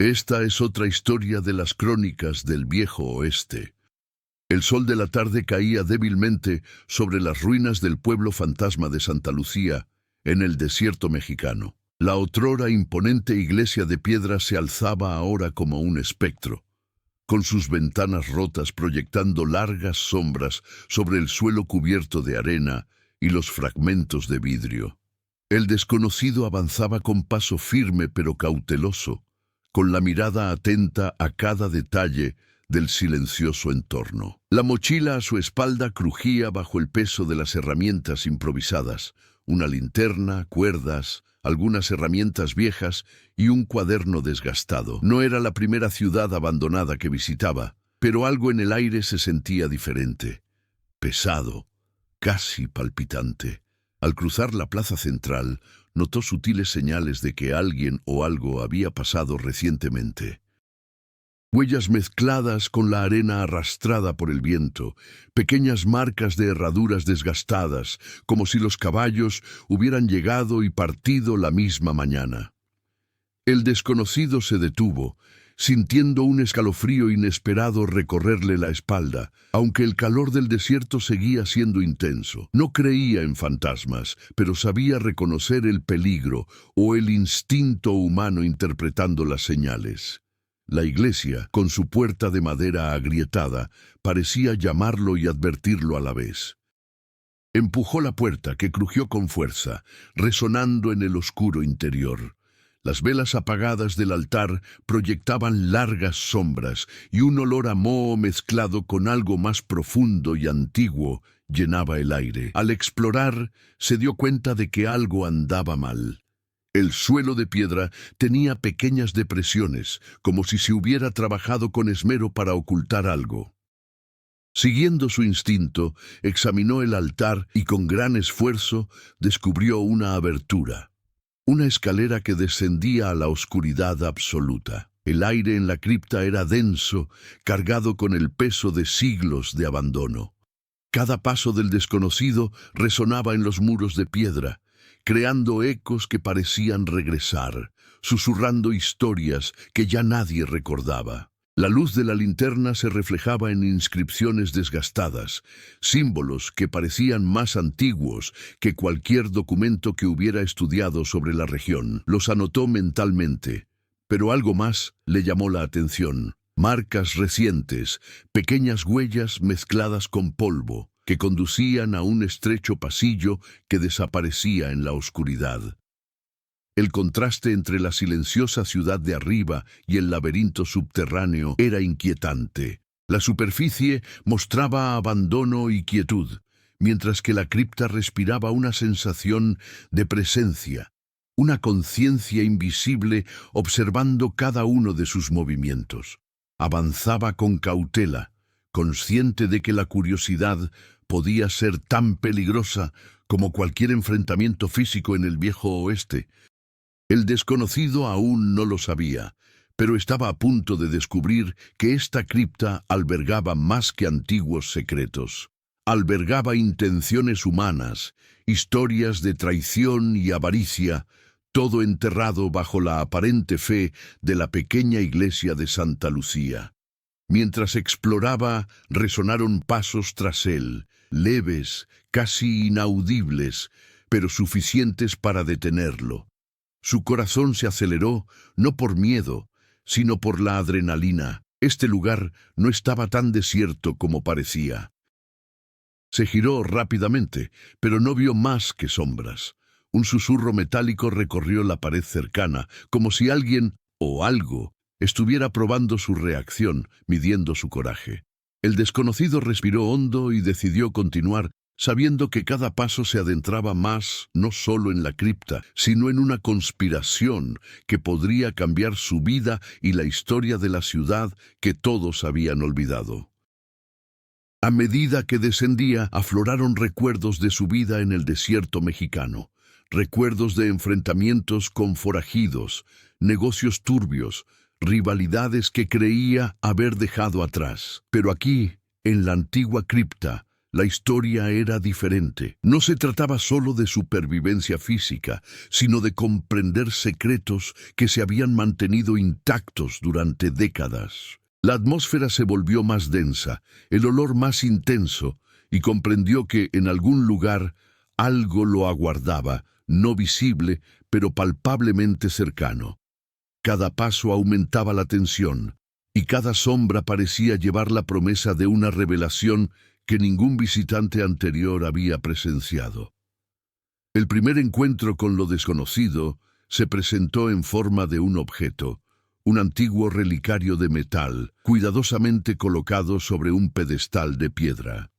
Esta es otra historia de las crónicas del viejo oeste. El sol de la tarde caía débilmente sobre las ruinas del pueblo fantasma de Santa Lucía, en el desierto mexicano. La otrora imponente iglesia de piedra se alzaba ahora como un espectro, con sus ventanas rotas proyectando largas sombras sobre el suelo cubierto de arena y los fragmentos de vidrio. El desconocido avanzaba con paso firme pero cauteloso, con la mirada atenta a cada detalle del silencioso entorno. La mochila a su espalda crujía bajo el peso de las herramientas improvisadas, una linterna, cuerdas, algunas herramientas viejas y un cuaderno desgastado. No era la primera ciudad abandonada que visitaba, pero algo en el aire se sentía diferente, pesado, casi palpitante. Al cruzar la plaza central, notó sutiles señales de que alguien o algo había pasado recientemente. Huellas mezcladas con la arena arrastrada por el viento, pequeñas marcas de herraduras desgastadas, como si los caballos hubieran llegado y partido la misma mañana. El desconocido se detuvo, sintiendo un escalofrío inesperado recorrerle la espalda, aunque el calor del desierto seguía siendo intenso. No creía en fantasmas, pero sabía reconocer el peligro o el instinto humano interpretando las señales. La iglesia, con su puerta de madera agrietada, parecía llamarlo y advertirlo a la vez. Empujó la puerta, que crujió con fuerza, resonando en el oscuro interior. Las velas apagadas del altar proyectaban largas sombras y un olor a moho mezclado con algo más profundo y antiguo llenaba el aire. Al explorar, se dio cuenta de que algo andaba mal. El suelo de piedra tenía pequeñas depresiones, como si se hubiera trabajado con esmero para ocultar algo. Siguiendo su instinto, examinó el altar y con gran esfuerzo descubrió una abertura. Una escalera que descendía a la oscuridad absoluta. El aire en la cripta era denso, cargado con el peso de siglos de abandono. Cada paso del desconocido resonaba en los muros de piedra, creando ecos que parecían regresar, susurrando historias que ya nadie recordaba. La luz de la linterna se reflejaba en inscripciones desgastadas, símbolos que parecían más antiguos que cualquier documento que hubiera estudiado sobre la región. Los anotó mentalmente, pero algo más le llamó la atención. Marcas recientes, pequeñas huellas mezcladas con polvo, que conducían a un estrecho pasillo que desaparecía en la oscuridad. El contraste entre la silenciosa ciudad de arriba y el laberinto subterráneo era inquietante. La superficie mostraba abandono y quietud, mientras que la cripta respiraba una sensación de presencia, una conciencia invisible observando cada uno de sus movimientos. Avanzaba con cautela, consciente de que la curiosidad podía ser tan peligrosa como cualquier enfrentamiento físico en el viejo oeste. El desconocido aún no lo sabía, pero estaba a punto de descubrir que esta cripta albergaba más que antiguos secretos. Albergaba intenciones humanas, historias de traición y avaricia, todo enterrado bajo la aparente fe de la pequeña iglesia de Santa Lucía. Mientras exploraba, resonaron pasos tras él, leves, casi inaudibles, pero suficientes para detenerlo. Su corazón se aceleró, no por miedo, sino por la adrenalina. Este lugar no estaba tan desierto como parecía. Se giró rápidamente, pero no vio más que sombras. Un susurro metálico recorrió la pared cercana, como si alguien o algo estuviera probando su reacción, midiendo su coraje. El desconocido respiró hondo y decidió continuar, sabiendo que cada paso se adentraba más, no solo en la cripta, sino en una conspiración que podría cambiar su vida y la historia de la ciudad que todos habían olvidado. A medida que descendía, afloraron recuerdos de su vida en el desierto mexicano, recuerdos de enfrentamientos con forajidos, negocios turbios, rivalidades que creía haber dejado atrás. Pero aquí, en la antigua cripta, La historia era diferente. No se trataba solo de supervivencia física, sino de comprender secretos que se habían mantenido intactos durante décadas. La atmósfera se volvió más densa, el olor más intenso, y comprendió que en algún lugar algo lo aguardaba, no visible, pero palpablemente cercano. Cada paso aumentaba la tensión, y cada sombra parecía llevar la promesa de una revelación que ningún visitante anterior había presenciado. El primer encuentro con lo desconocido se presentó en forma de un objeto, un antiguo relicario de metal, cuidadosamente colocado sobre un pedestal de piedra.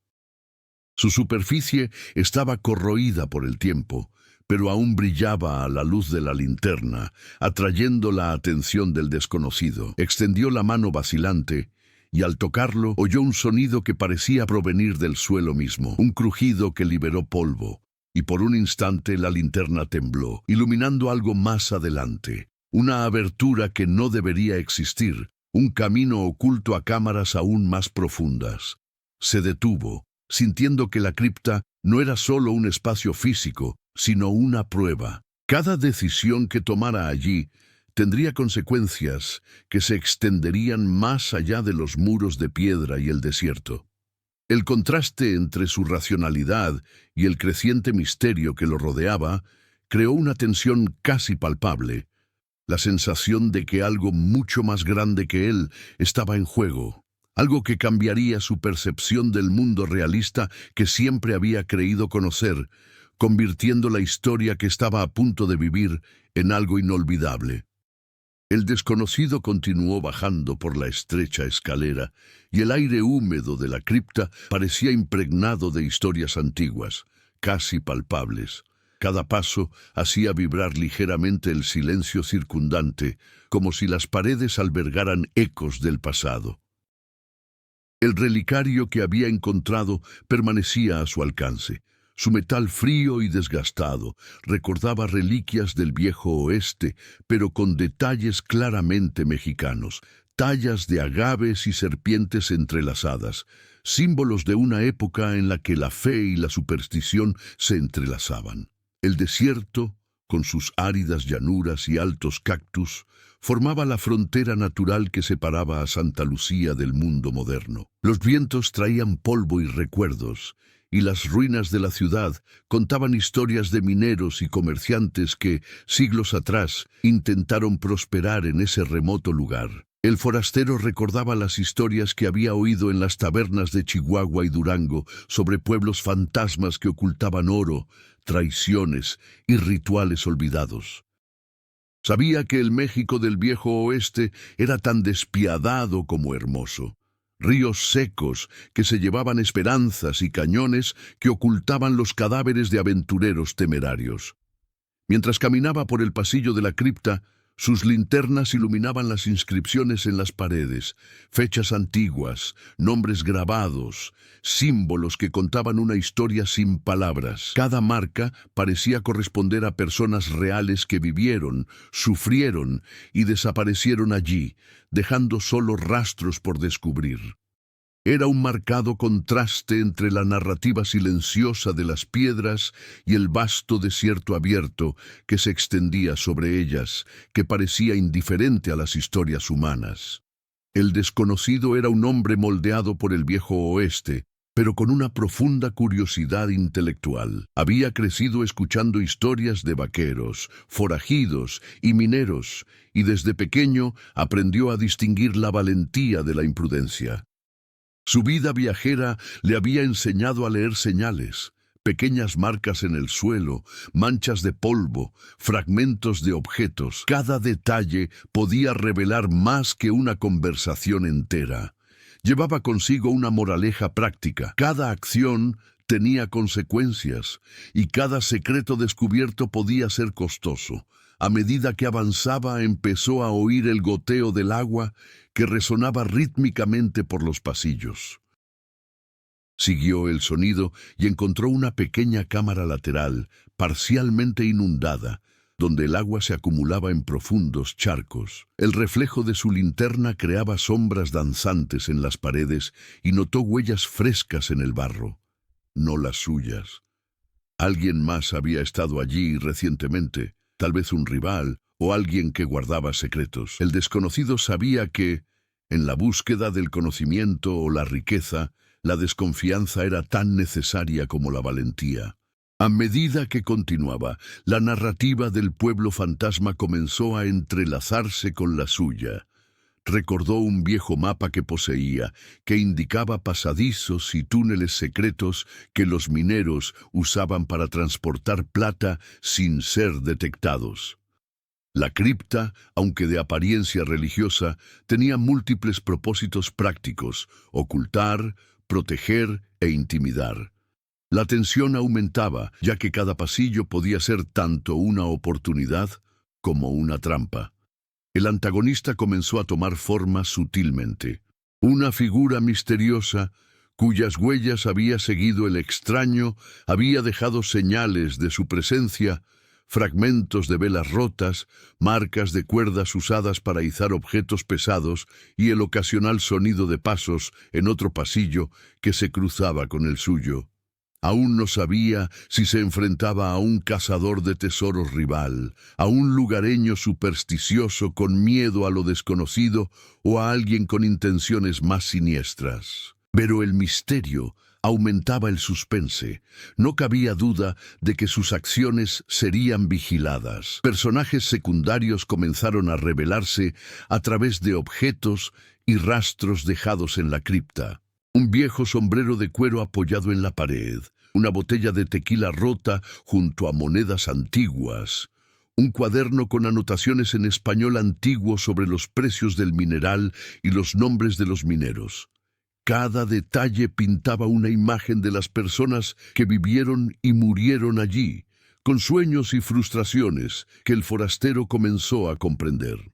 Su superficie estaba corroída por el tiempo, pero aún brillaba a la luz de la linterna, atrayendo la atención del desconocido. Extendió la mano vacilante y al tocarlo oyó un sonido que parecía provenir del suelo mismo, un crujido que liberó polvo, y por un instante la linterna tembló, iluminando algo más adelante, una abertura que no debería existir, un camino oculto a cámaras aún más profundas. Se detuvo, sintiendo que la cripta no era solo un espacio físico, sino una prueba. Cada decisión que tomara allí tendría consecuencias que se extenderían más allá de los muros de piedra y el desierto. El contraste entre su racionalidad y el creciente misterio que lo rodeaba creó una tensión casi palpable, la sensación de que algo mucho más grande que él estaba en juego, algo que cambiaría su percepción del mundo realista que siempre había creído conocer, convirtiendo la historia que estaba a punto de vivir en algo inolvidable. El desconocido continuó bajando por la estrecha escalera, y el aire húmedo de la cripta parecía impregnado de historias antiguas, casi palpables. Cada paso hacía vibrar ligeramente el silencio circundante, como si las paredes albergaran ecos del pasado. El relicario que había encontrado permanecía a su alcance. Su metal frío y desgastado recordaba reliquias del viejo oeste, pero con detalles claramente mexicanos, tallas de agaves y serpientes entrelazadas, símbolos de una época en la que la fe y la superstición se entrelazaban. El desierto, con sus áridas llanuras y altos cactus, formaba la frontera natural que separaba a Santa Lucía del mundo moderno. Los vientos traían polvo y recuerdos, y las ruinas de la ciudad contaban historias de mineros y comerciantes que, siglos atrás, intentaron prosperar en ese remoto lugar. El forastero recordaba las historias que había oído en las tabernas de Chihuahua y Durango sobre pueblos fantasmas que ocultaban oro, traiciones y rituales olvidados. Sabía que el México del viejo oeste era tan despiadado como hermoso. Ríos secos que se llevaban esperanzas y cañones que ocultaban los cadáveres de aventureros temerarios. Mientras caminaba por el pasillo de la cripta, sus linternas iluminaban las inscripciones en las paredes, fechas antiguas, nombres grabados, símbolos que contaban una historia sin palabras. Cada marca parecía corresponder a personas reales que vivieron, sufrieron y desaparecieron allí, dejando solo rastros por descubrir. Era un marcado contraste entre la narrativa silenciosa de las piedras y el vasto desierto abierto que se extendía sobre ellas, que parecía indiferente a las historias humanas. El desconocido era un hombre moldeado por el viejo oeste, pero con una profunda curiosidad intelectual. Había crecido escuchando historias de vaqueros, forajidos y mineros, y desde pequeño aprendió a distinguir la valentía de la imprudencia. Su vida viajera le había enseñado a leer señales, pequeñas marcas en el suelo, manchas de polvo, fragmentos de objetos. Cada detalle podía revelar más que una conversación entera. Llevaba consigo una moraleja práctica. Cada acción tenía consecuencias, y cada secreto descubierto podía ser costoso. A medida que avanzaba, empezó a oír el goteo del agua que resonaba rítmicamente por los pasillos. Siguió el sonido y encontró una pequeña cámara lateral, parcialmente inundada, donde el agua se acumulaba en profundos charcos. El reflejo de su linterna creaba sombras danzantes en las paredes y notó huellas frescas en el barro. no las suyas. Alguien más había estado allí recientemente, tal vez un rival o alguien que guardaba secretos. El desconocido sabía que, en la búsqueda del conocimiento o la riqueza, la desconfianza era tan necesaria como la valentía. A medida que continuaba, la narrativa del pueblo fantasma comenzó a entrelazarse con la suya. Recordó un viejo mapa que poseía, que indicaba pasadizos y túneles secretos que los mineros usaban para transportar plata sin ser detectados. La cripta, aunque de apariencia religiosa, tenía múltiples propósitos prácticos: ocultar, proteger e intimidar. La tensión aumentaba, ya que cada pasillo podía ser tanto una oportunidad como una trampa. El antagonista comenzó a tomar forma sutilmente. Una figura misteriosa, cuyas huellas había seguido el extraño, había dejado señales de su presencia, fragmentos de velas rotas, marcas de cuerdas usadas para izar objetos pesados y el ocasional sonido de pasos en otro pasillo que se cruzaba con el suyo. Aún no sabía si se enfrentaba a un cazador de tesoros rival, a un lugareño supersticioso con miedo a lo desconocido o a alguien con intenciones más siniestras. Pero el misterio aumentaba el suspense. No cabía duda de que sus acciones serían vigiladas. Personajes secundarios comenzaron a revelarse a través de objetos y rastros dejados en la cripta. Un viejo sombrero de cuero apoyado en la pared, una botella de tequila rota junto a monedas antiguas, un cuaderno con anotaciones en español antiguo sobre los precios del mineral y los nombres de los mineros. Cada detalle pintaba una imagen de las personas que vivieron y murieron allí, con sueños y frustraciones que el forastero comenzó a comprender.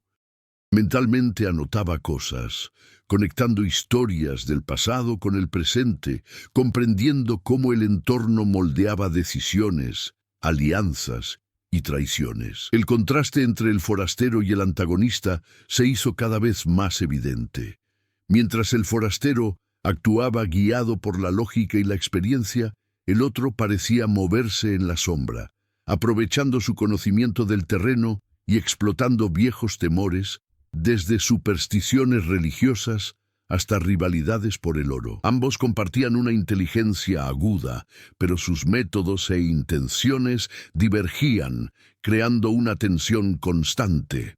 Mentalmente anotaba cosas, conectando historias del pasado con el presente, comprendiendo cómo el entorno moldeaba decisiones, alianzas y traiciones. El contraste entre el forastero y el antagonista se hizo cada vez más evidente. Mientras el forastero actuaba guiado por la lógica y la experiencia, el otro parecía moverse en la sombra, aprovechando su conocimiento del terreno y explotando viejos temores, desde supersticiones religiosas hasta rivalidades por el oro. Ambos compartían una inteligencia aguda, pero sus métodos e intenciones divergían, creando una tensión constante.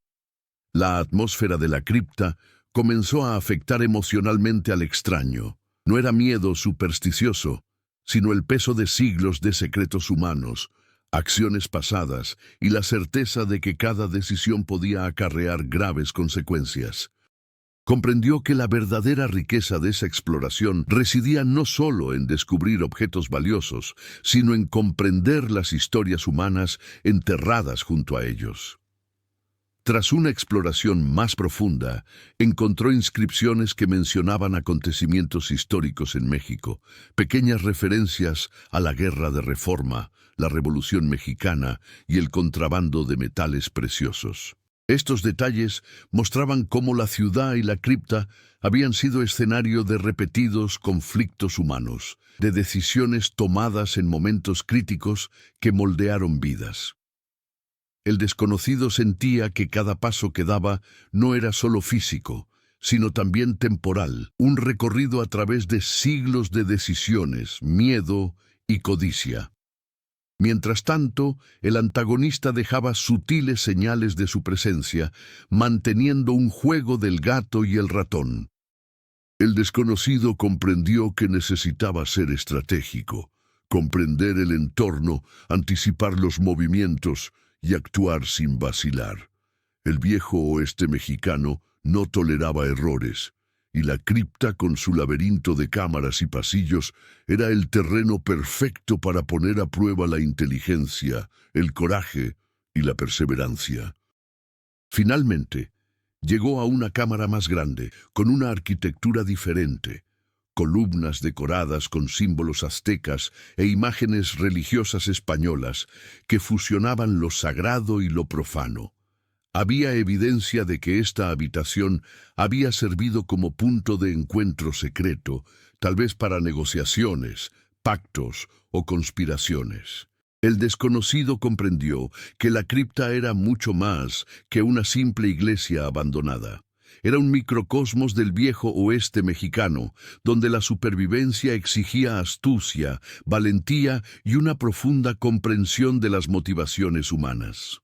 La atmósfera de la cripta comenzó a afectar emocionalmente al extraño. No era miedo supersticioso, sino el peso de siglos de secretos humanos, acciones pasadas y la certeza de que cada decisión podía acarrear graves consecuencias. Comprendió que la verdadera riqueza de esa exploración residía no solo en descubrir objetos valiosos, sino en comprender las historias humanas enterradas junto a ellos. Tras una exploración más profunda, encontró inscripciones que mencionaban acontecimientos históricos en México, pequeñas referencias a la Guerra de Reforma, la Revolución Mexicana y el contrabando de metales preciosos. Estos detalles mostraban cómo la ciudad y la cripta habían sido escenario de repetidos conflictos humanos, de decisiones tomadas en momentos críticos que moldearon vidas. El desconocido sentía que cada paso que daba no era solo físico, sino también temporal, un recorrido a través de siglos de decisiones, miedo y codicia. Mientras tanto, el antagonista dejaba sutiles señales de su presencia, manteniendo un juego del gato y el ratón. El desconocido comprendió que necesitaba ser estratégico, comprender el entorno, anticipar los movimientos y actuar sin vacilar. El viejo oeste mexicano no toleraba errores, y la cripta con su laberinto de cámaras y pasillos era el terreno perfecto para poner a prueba la inteligencia, el coraje y la perseverancia. Finalmente, llegó a una cámara más grande, con una arquitectura diferente, columnas decoradas con símbolos aztecas e imágenes religiosas españolas que fusionaban lo sagrado y lo profano. Había evidencia de que esta habitación había servido como punto de encuentro secreto, tal vez para negociaciones, pactos o conspiraciones. El desconocido comprendió que la cripta era mucho más que una simple iglesia abandonada. Era un microcosmos del viejo oeste mexicano, donde la supervivencia exigía astucia, valentía y una profunda comprensión de las motivaciones humanas.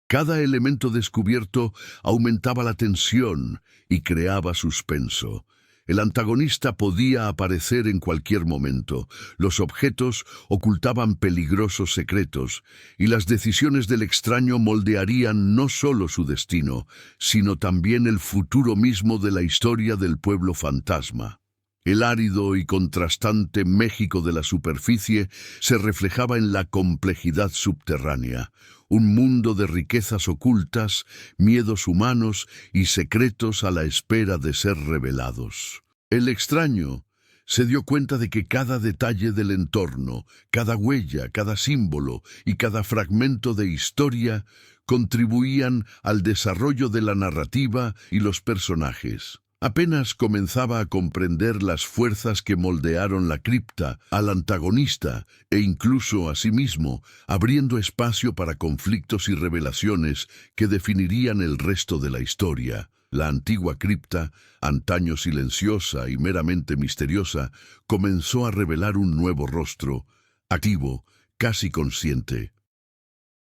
Cada elemento descubierto aumentaba la tensión y creaba suspenso. El antagonista podía aparecer en cualquier momento, los objetos ocultaban peligrosos secretos, y las decisiones del extraño moldearían no solo su destino, sino también el futuro mismo de la historia del pueblo fantasma. El árido y contrastante México de la superficie se reflejaba en la complejidad subterránea, un mundo de riquezas ocultas, miedos humanos y secretos a la espera de ser revelados. El extraño se dio cuenta de que cada detalle del entorno, cada huella, cada símbolo y cada fragmento de historia contribuían al desarrollo de la narrativa y los personajes. Apenas comenzaba a comprender las fuerzas que moldearon la cripta, al antagonista e incluso a sí mismo, abriendo espacio para conflictos y revelaciones que definirían el resto de la historia. La antigua cripta, antaño silenciosa y meramente misteriosa, comenzó a revelar un nuevo rostro, activo, casi consciente.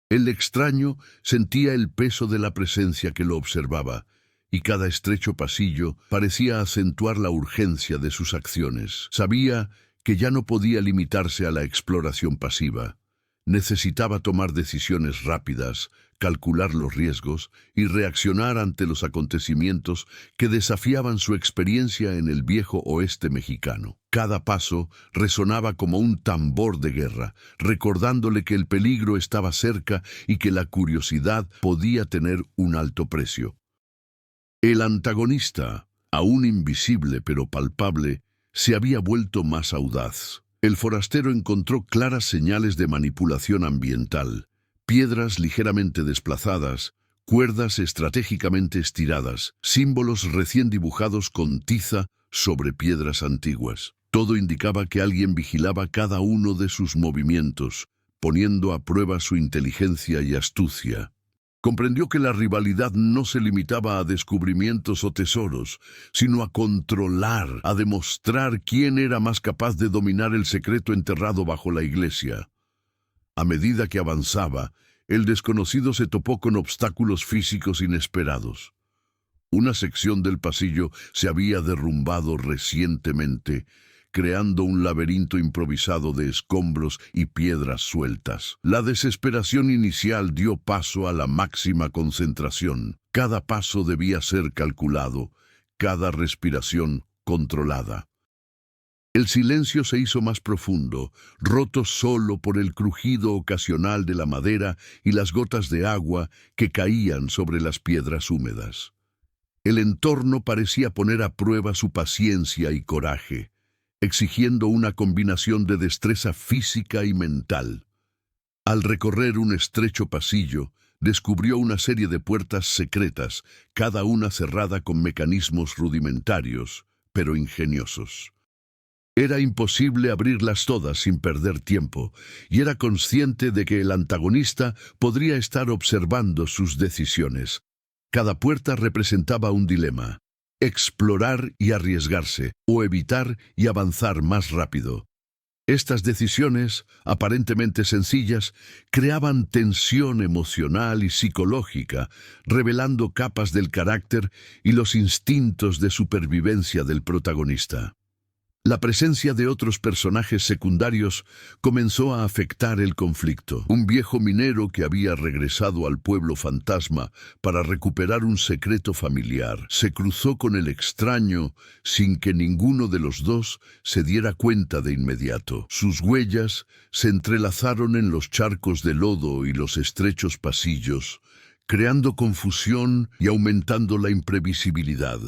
El extraño sentía el peso de la presencia que lo observaba, y cada estrecho pasillo parecía acentuar la urgencia de sus acciones. Sabía que ya no podía limitarse a la exploración pasiva. Necesitaba tomar decisiones rápidas, calcular los riesgos y reaccionar ante los acontecimientos que desafiaban su experiencia en el viejo oeste mexicano. Cada paso resonaba como un tambor de guerra, recordándole que el peligro estaba cerca y que la curiosidad podía tener un alto precio. El antagonista, aún invisible pero palpable, se había vuelto más audaz. El forastero encontró claras señales de manipulación ambiental, piedras ligeramente desplazadas, cuerdas estratégicamente estiradas, símbolos recién dibujados con tiza sobre piedras antiguas. Todo indicaba que alguien vigilaba cada uno de sus movimientos, poniendo a prueba su inteligencia y astucia. Comprendió que la rivalidad no se limitaba a descubrimientos o tesoros, sino a controlar, a demostrar quién era más capaz de dominar el secreto enterrado bajo la iglesia. A medida que avanzaba, el desconocido se topó con obstáculos físicos inesperados. Una sección del pasillo se había derrumbado recientemente, creando un laberinto improvisado de escombros y piedras sueltas. La desesperación inicial dio paso a la máxima concentración. Cada paso debía ser calculado, cada respiración controlada. El silencio se hizo más profundo, roto solo por el crujido ocasional de la madera y las gotas de agua que caían sobre las piedras húmedas. El entorno parecía poner a prueba su paciencia y coraje, exigiendo una combinación de destreza física y mental. Al recorrer un estrecho pasillo, descubrió una serie de puertas secretas, cada una cerrada con mecanismos rudimentarios, pero ingeniosos. Era imposible abrirlas todas sin perder tiempo, y era consciente de que el antagonista podría estar observando sus decisiones. Cada puerta representaba un dilema: explorar y arriesgarse, o evitar y avanzar más rápido. Estas decisiones, aparentemente sencillas, creaban tensión emocional y psicológica, revelando capas del carácter y los instintos de supervivencia del protagonista. La presencia de otros personajes secundarios comenzó a afectar el conflicto. Un viejo minero que había regresado al pueblo fantasma para recuperar un secreto familiar se cruzó con el extraño sin que ninguno de los dos se diera cuenta de inmediato. Sus huellas se entrelazaron en los charcos de lodo y los estrechos pasillos, creando confusión y aumentando la imprevisibilidad.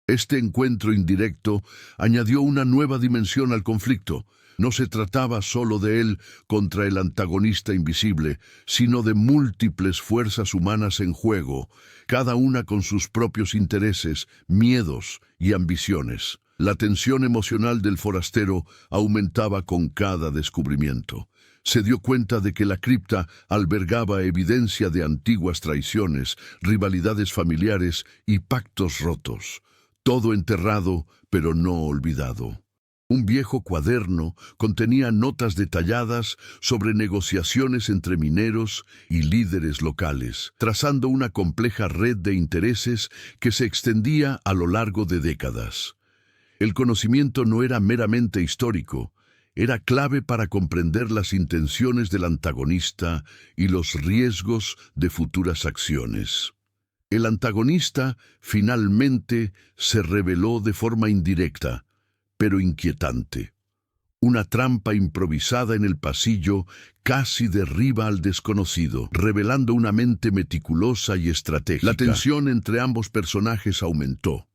Este encuentro indirecto añadió una nueva dimensión al conflicto. No se trataba solo de él contra el antagonista invisible, sino de múltiples fuerzas humanas en juego, cada una con sus propios intereses, miedos y ambiciones. La tensión emocional del forastero aumentaba con cada descubrimiento. Se dio cuenta de que la cripta albergaba evidencia de antiguas traiciones, rivalidades familiares y pactos rotos. Todo enterrado, pero no olvidado. Un viejo cuaderno contenía notas detalladas sobre negociaciones entre mineros y líderes locales, trazando una compleja red de intereses que se extendía a lo largo de décadas. El conocimiento no era meramente histórico, era clave para comprender las intenciones del antagonista y los riesgos de futuras acciones. El antagonista finalmente se reveló de forma indirecta, pero inquietante. Una trampa improvisada en el pasillo casi derriba al desconocido, revelando una mente meticulosa y estratégica. La tensión entre ambos personajes aumentó,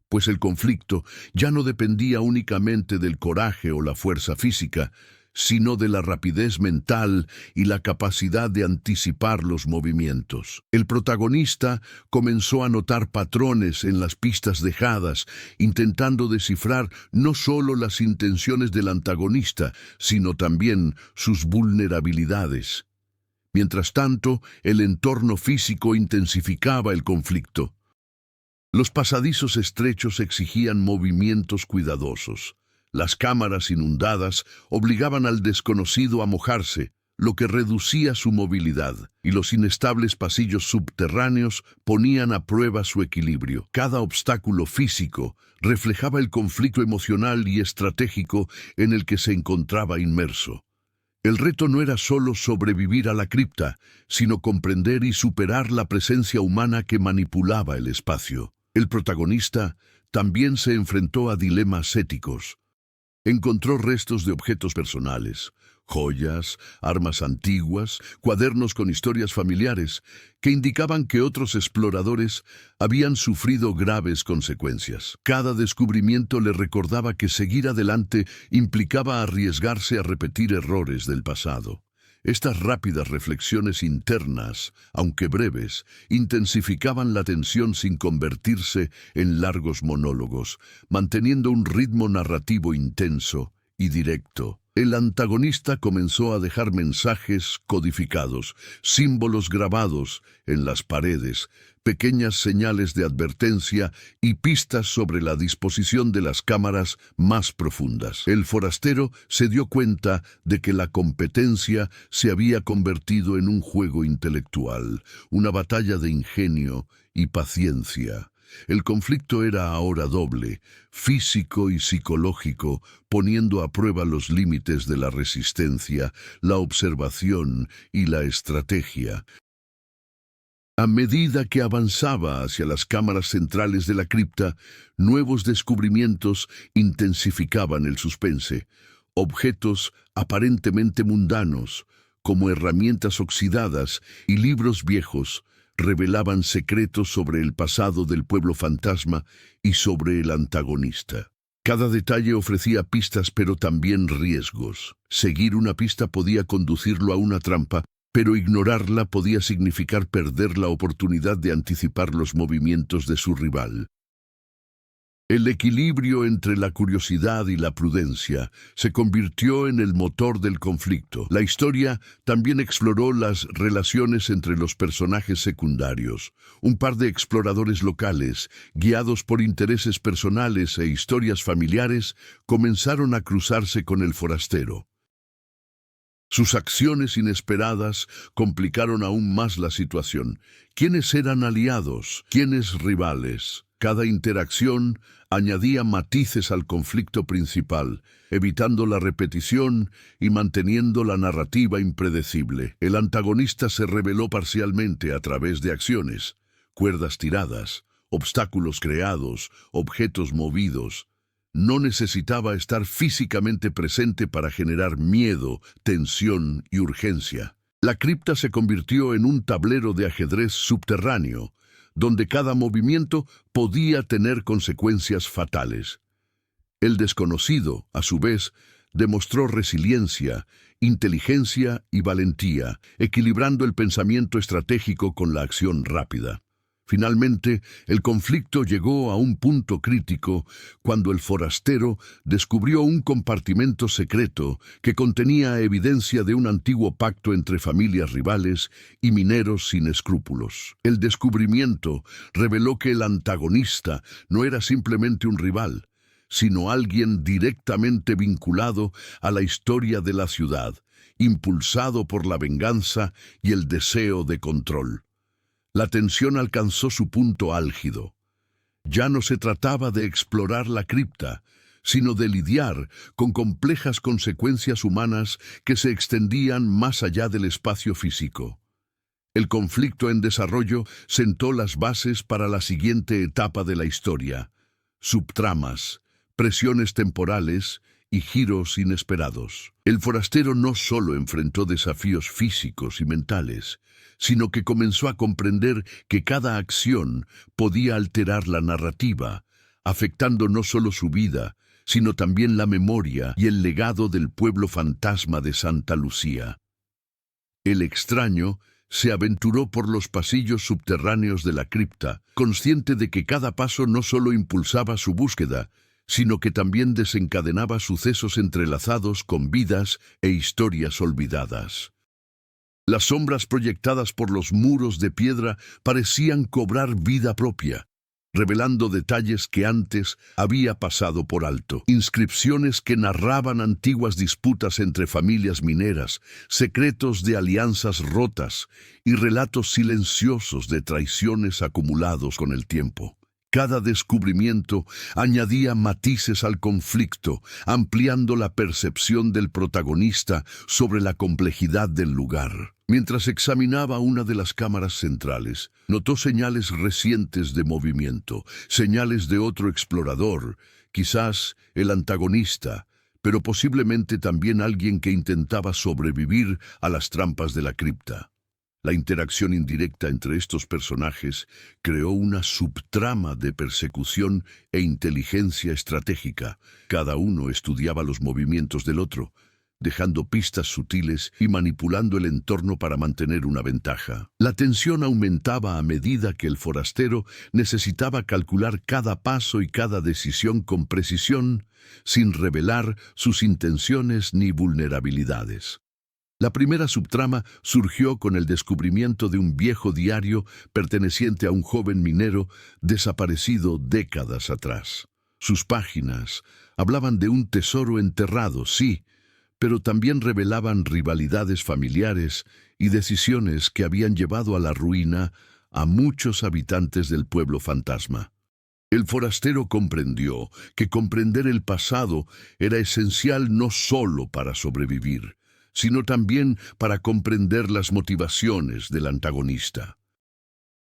pues el conflicto ya no dependía únicamente del coraje o la fuerza física, sino de la rapidez mental y la capacidad de anticipar los movimientos. El protagonista comenzó a notar patrones en las pistas dejadas, intentando descifrar no solo las intenciones del antagonista, sino también sus vulnerabilidades. Mientras tanto, el entorno físico intensificaba el conflicto. Los pasadizos estrechos exigían movimientos cuidadosos. Las cámaras inundadas obligaban al desconocido a mojarse, lo que reducía su movilidad, y los inestables pasillos subterráneos ponían a prueba su equilibrio. Cada obstáculo físico reflejaba el conflicto emocional y estratégico en el que se encontraba inmerso. El reto no era solo sobrevivir a la cripta, sino comprender y superar la presencia humana que manipulaba el espacio. El protagonista también se enfrentó a dilemas éticos. Encontró restos de objetos personales, joyas, armas antiguas, cuadernos con historias familiares, que indicaban que otros exploradores habían sufrido graves consecuencias. Cada descubrimiento le recordaba que seguir adelante implicaba arriesgarse a repetir errores del pasado. Estas rápidas reflexiones internas, aunque breves, intensificaban la tensión sin convertirse en largos monólogos, manteniendo un ritmo narrativo intenso y directo. El antagonista comenzó a dejar mensajes codificados, símbolos grabados en las paredes, pequeñas señales de advertencia y pistas sobre la disposición de las cámaras más profundas. El forastero se dio cuenta de que la competencia se había convertido en un juego intelectual, una batalla de ingenio y paciencia. El conflicto era ahora doble, físico y psicológico, poniendo a prueba los límites de la resistencia, la observación y la estrategia. A medida que avanzaba hacia las cámaras centrales de la cripta, nuevos descubrimientos intensificaban el suspense. Objetos aparentemente mundanos, como herramientas oxidadas y libros viejos, revelaban secretos sobre el pasado del pueblo fantasma y sobre el antagonista. Cada detalle ofrecía pistas, pero también riesgos. Seguir una pista podía conducirlo a una trampa, pero ignorarla podía significar perder la oportunidad de anticipar los movimientos de su rival. El equilibrio entre la curiosidad y la prudencia se convirtió en el motor del conflicto. La historia también exploró las relaciones entre los personajes secundarios. Un par de exploradores locales, guiados por intereses personales e historias familiares, comenzaron a cruzarse con el forastero. Sus acciones inesperadas complicaron aún más la situación. ¿Quiénes eran aliados? ¿Quiénes rivales? Cada interacción añadía matices al conflicto principal, evitando la repetición y manteniendo la narrativa impredecible. El antagonista se reveló parcialmente a través de acciones, cuerdas tiradas, obstáculos creados, objetos movidos. No necesitaba estar físicamente presente para generar miedo, tensión y urgencia. La cripta se convirtió en un tablero de ajedrez subterráneo, donde cada movimiento podía tener consecuencias fatales. El desconocido, a su vez, demostró resiliencia, inteligencia y valentía, equilibrando el pensamiento estratégico con la acción rápida. Finalmente, el conflicto llegó a un punto crítico cuando el forastero descubrió un compartimento secreto que contenía evidencia de un antiguo pacto entre familias rivales y mineros sin escrúpulos. El descubrimiento reveló que el antagonista no era simplemente un rival, sino alguien directamente vinculado a la historia de la ciudad, impulsado por la venganza y el deseo de control. La tensión alcanzó su punto álgido. Ya no se trataba de explorar la cripta, sino de lidiar con complejas consecuencias humanas que se extendían más allá del espacio físico. El conflicto en desarrollo sentó las bases para la siguiente etapa de la historia: subtramas, presiones temporales y giros inesperados. El forastero no solo enfrentó desafíos físicos y mentales, sino que comenzó a comprender que cada acción podía alterar la narrativa, afectando no solo su vida, sino también la memoria y el legado del pueblo fantasma de Santa Lucía. El extraño se aventuró por los pasillos subterráneos de la cripta, consciente de que cada paso no solo impulsaba su búsqueda, sino que también desencadenaba sucesos entrelazados con vidas e historias olvidadas. Las sombras proyectadas por los muros de piedra parecían cobrar vida propia, revelando detalles que antes había pasado por alto. Inscripciones que narraban antiguas disputas entre familias mineras, secretos de alianzas rotas y relatos silenciosos de traiciones acumulados con el tiempo. Cada descubrimiento añadía matices al conflicto, ampliando la percepción del protagonista sobre la complejidad del lugar. Mientras examinaba una de las cámaras centrales, notó señales recientes de movimiento, señales de otro explorador, quizás el antagonista, pero posiblemente también alguien que intentaba sobrevivir a las trampas de la cripta. La interacción indirecta entre estos personajes creó una subtrama de persecución e inteligencia estratégica. Cada uno estudiaba los movimientos del otro, dejando pistas sutiles y manipulando el entorno para mantener una ventaja. La tensión aumentaba a medida que el forastero necesitaba calcular cada paso y cada decisión con precisión, sin revelar sus intenciones ni vulnerabilidades. La primera subtrama surgió con el descubrimiento de un viejo diario perteneciente a un joven minero desaparecido décadas atrás. Sus páginas hablaban de un tesoro enterrado, sí, pero también revelaban rivalidades familiares y decisiones que habían llevado a la ruina a muchos habitantes del pueblo fantasma. El forastero comprendió que comprender el pasado era esencial no solo para sobrevivir, sino también para comprender las motivaciones del antagonista.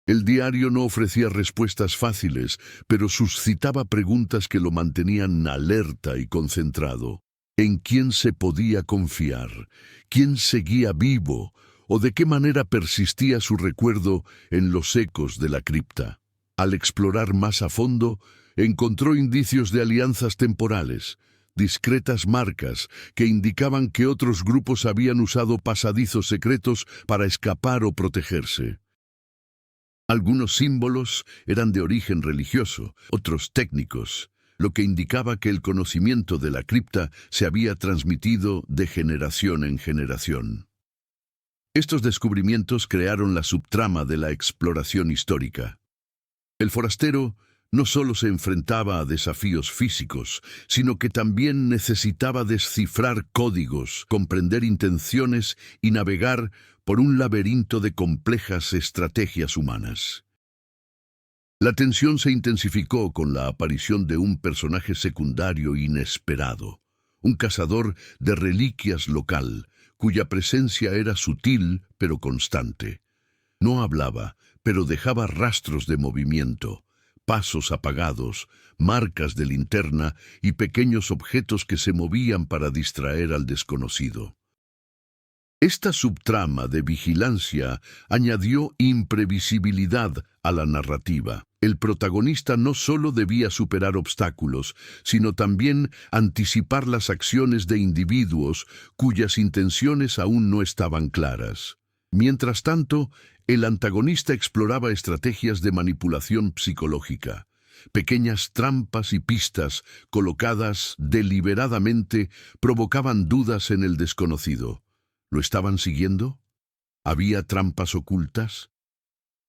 El diario no ofrecía respuestas fáciles, pero suscitaba preguntas que lo mantenían alerta y concentrado. ¿En quién se podía confiar? ¿Quién seguía vivo? ¿O de qué manera persistía su recuerdo en los ecos de la cripta? Al explorar más a fondo, encontró indicios de alianzas temporales, discretas marcas que indicaban que otros grupos habían usado pasadizos secretos para escapar o protegerse. Algunos símbolos eran de origen religioso, otros técnicos, lo que indicaba que el conocimiento de la cripta se había transmitido de generación en generación. Estos descubrimientos crearon la subtrama de la exploración histórica. El forastero no solo se enfrentaba a desafíos físicos, sino que también necesitaba descifrar códigos, comprender intenciones y navegar por un laberinto de complejas estrategias humanas. La tensión se intensificó con la aparición de un personaje secundario inesperado, un cazador de reliquias local, cuya presencia era sutil pero constante. No hablaba, pero dejaba rastros de movimiento, pasos apagados, marcas de linterna y pequeños objetos que se movían para distraer al desconocido. Esta subtrama de vigilancia añadió imprevisibilidad a la narrativa. El protagonista no solo debía superar obstáculos, sino también anticipar las acciones de individuos cuyas intenciones aún no estaban claras. Mientras tanto, El antagonista exploraba estrategias de manipulación psicológica. Pequeñas trampas y pistas colocadas deliberadamente provocaban dudas en el desconocido. ¿Lo estaban siguiendo? ¿Había trampas ocultas?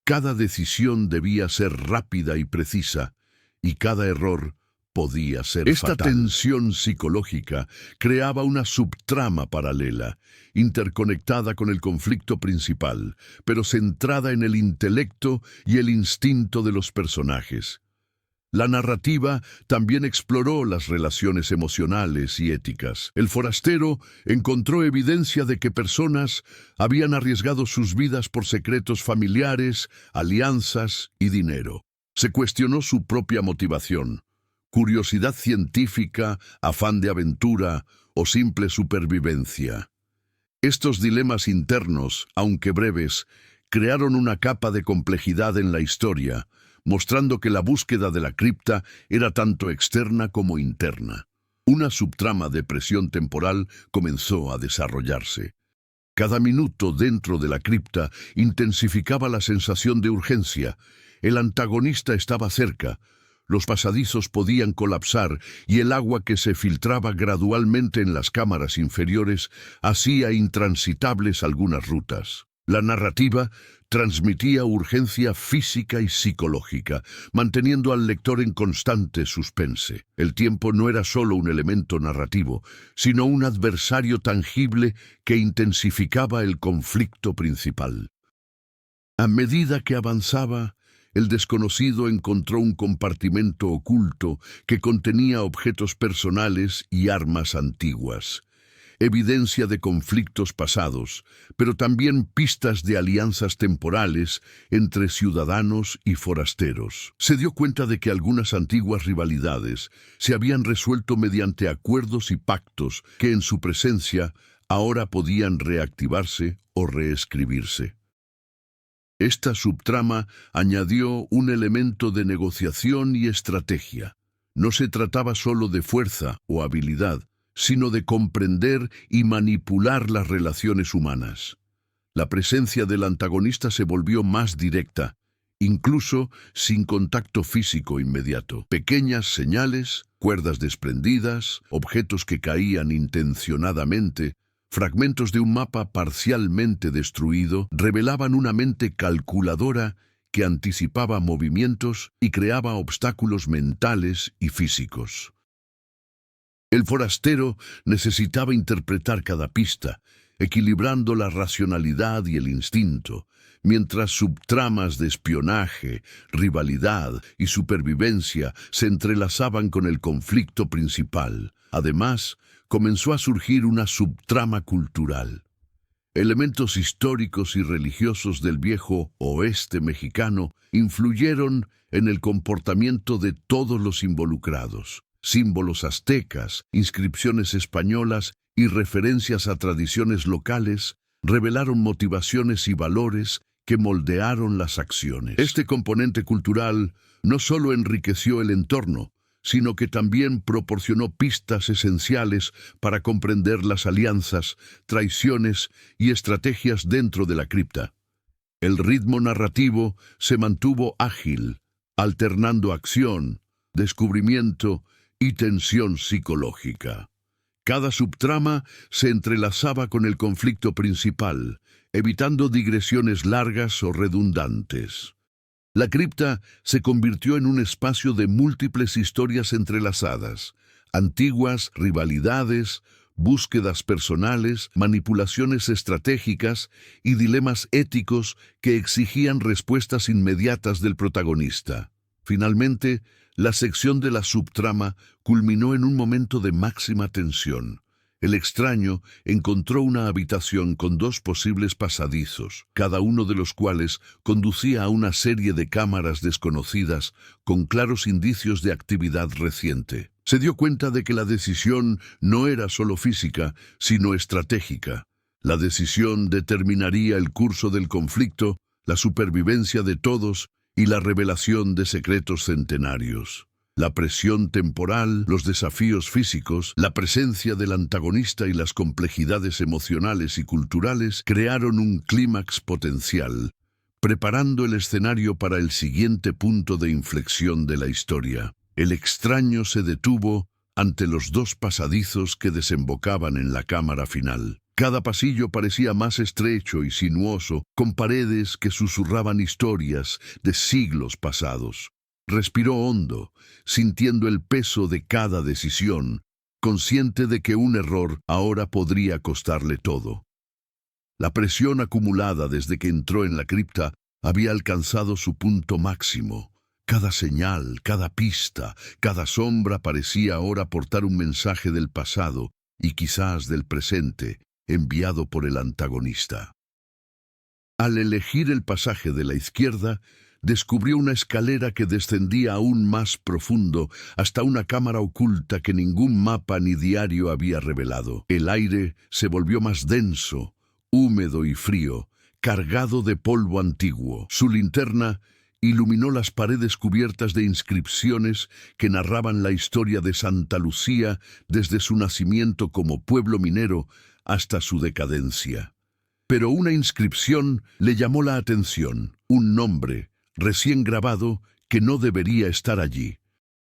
Cada decisión debía ser rápida y precisa, y cada error podía ser fatal. Esta tensión psicológica creaba una subtrama paralela, interconectada con el conflicto principal, pero centrada en el intelecto y el instinto de los personajes. La narrativa también exploró las relaciones emocionales y éticas. El forastero encontró evidencia de que personas habían arriesgado sus vidas por secretos familiares, alianzas y dinero. Se cuestionó su propia motivación: curiosidad científica, afán de aventura o simple supervivencia. Estos dilemas internos, aunque breves, crearon una capa de complejidad en la historia, mostrando que la búsqueda de la cripta era tanto externa como interna. Una subtrama de presión temporal comenzó a desarrollarse. Cada minuto dentro de la cripta intensificaba la sensación de urgencia. El antagonista estaba cerca. Los pasadizos podían colapsar y el agua que se filtraba gradualmente en las cámaras inferiores hacía intransitables algunas rutas. La narrativa transmitía urgencia física y psicológica, manteniendo al lector en constante suspense. El tiempo no era solo un elemento narrativo, sino un adversario tangible que intensificaba el conflicto principal. A medida que avanzaba, el desconocido encontró un compartimento oculto que contenía objetos personales y armas antiguas. Evidencia de conflictos pasados, pero también pistas de alianzas temporales entre ciudadanos y forasteros. Se dio cuenta de que algunas antiguas rivalidades se habían resuelto mediante acuerdos y pactos que en su presencia ahora podían reactivarse o reescribirse. Esta subtrama añadió un elemento de negociación y estrategia. No se trataba solo de fuerza o habilidad, sino de comprender y manipular las relaciones humanas. La presencia del antagonista se volvió más directa, incluso sin contacto físico inmediato. Pequeñas señales, cuerdas desprendidas, objetos que caían intencionadamente, fragmentos de un mapa parcialmente destruido, revelaban una mente calculadora que anticipaba movimientos y creaba obstáculos mentales y físicos. El forastero necesitaba interpretar cada pista, equilibrando la racionalidad y el instinto, mientras subtramas de espionaje, rivalidad y supervivencia se entrelazaban con el conflicto principal. Además, comenzó a surgir una subtrama cultural. Elementos históricos y religiosos del viejo oeste mexicano influyeron en el comportamiento de todos los involucrados. Símbolos aztecas, inscripciones españolas y referencias a tradiciones locales revelaron motivaciones y valores que moldearon las acciones. Este componente cultural no solo enriqueció el entorno, sino que también proporcionó pistas esenciales para comprender las alianzas, traiciones y estrategias dentro de la cripta. El ritmo narrativo se mantuvo ágil, alternando acción, descubrimiento y tensión psicológica. Cada subtrama se entrelazaba con el conflicto principal, evitando digresiones largas o redundantes. La cripta se convirtió en un espacio de múltiples historias entrelazadas, antiguas rivalidades, búsquedas personales, manipulaciones estratégicas y dilemas éticos que exigían respuestas inmediatas del protagonista. Finalmente, la sección de la subtrama culminó en un momento de máxima tensión. El extraño encontró una habitación con dos posibles pasadizos, cada uno de los cuales conducía a una serie de cámaras desconocidas con claros indicios de actividad reciente. Se dio cuenta de que la decisión no era solo física, sino estratégica. La decisión determinaría el curso del conflicto, la supervivencia de todos y la revelación de secretos centenarios. La presión temporal, los desafíos físicos, la presencia del antagonista y las complejidades emocionales y culturales crearon un clímax potencial, preparando el escenario para el siguiente punto de inflexión de la historia. El extraño se detuvo ante los dos pasadizos que desembocaban en la cámara final. Cada pasillo parecía más estrecho y sinuoso, con paredes que susurraban historias de siglos pasados. Respiró hondo, sintiendo el peso de cada decisión, consciente de que un error ahora podría costarle todo. La presión acumulada desde que entró en la cripta había alcanzado su punto máximo. Cada señal, cada pista, cada sombra parecía ahora portar un mensaje del pasado y quizás del presente, enviado por el antagonista. Al elegir el pasaje de la izquierda, descubrió una escalera que descendía aún más profundo hasta una cámara oculta que ningún mapa ni diario había revelado. El aire se volvió más denso, húmedo y frío, cargado de polvo antiguo. Su linterna iluminó las paredes cubiertas de inscripciones que narraban la historia de Santa Lucía desde su nacimiento como pueblo minero hasta su decadencia. Pero una inscripción le llamó la atención, un nombre recién grabado que no debería estar allí.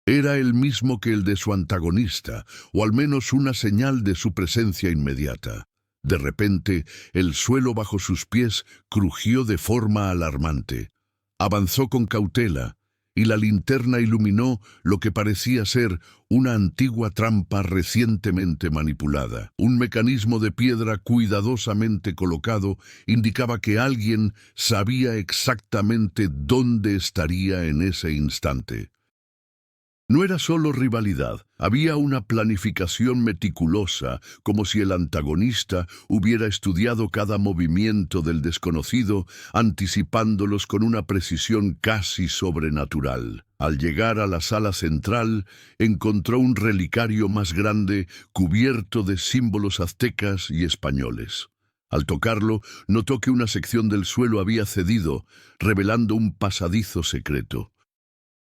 Era el mismo que el de su antagonista, o al menos una señal de su presencia inmediata. De repente, el suelo bajo sus pies crujió de forma alarmante. Avanzó con cautela, y la linterna iluminó lo que parecía ser una antigua trampa recientemente manipulada. Un mecanismo de piedra cuidadosamente colocado indicaba que alguien sabía exactamente dónde estaría en ese instante. No era solo rivalidad, había una planificación meticulosa, como si el antagonista hubiera estudiado cada movimiento del desconocido, anticipándolos con una precisión casi sobrenatural. Al llegar a la sala central, encontró un relicario más grande cubierto de símbolos aztecas y españoles. Al tocarlo, notó que una sección del suelo había cedido, revelando un pasadizo secreto.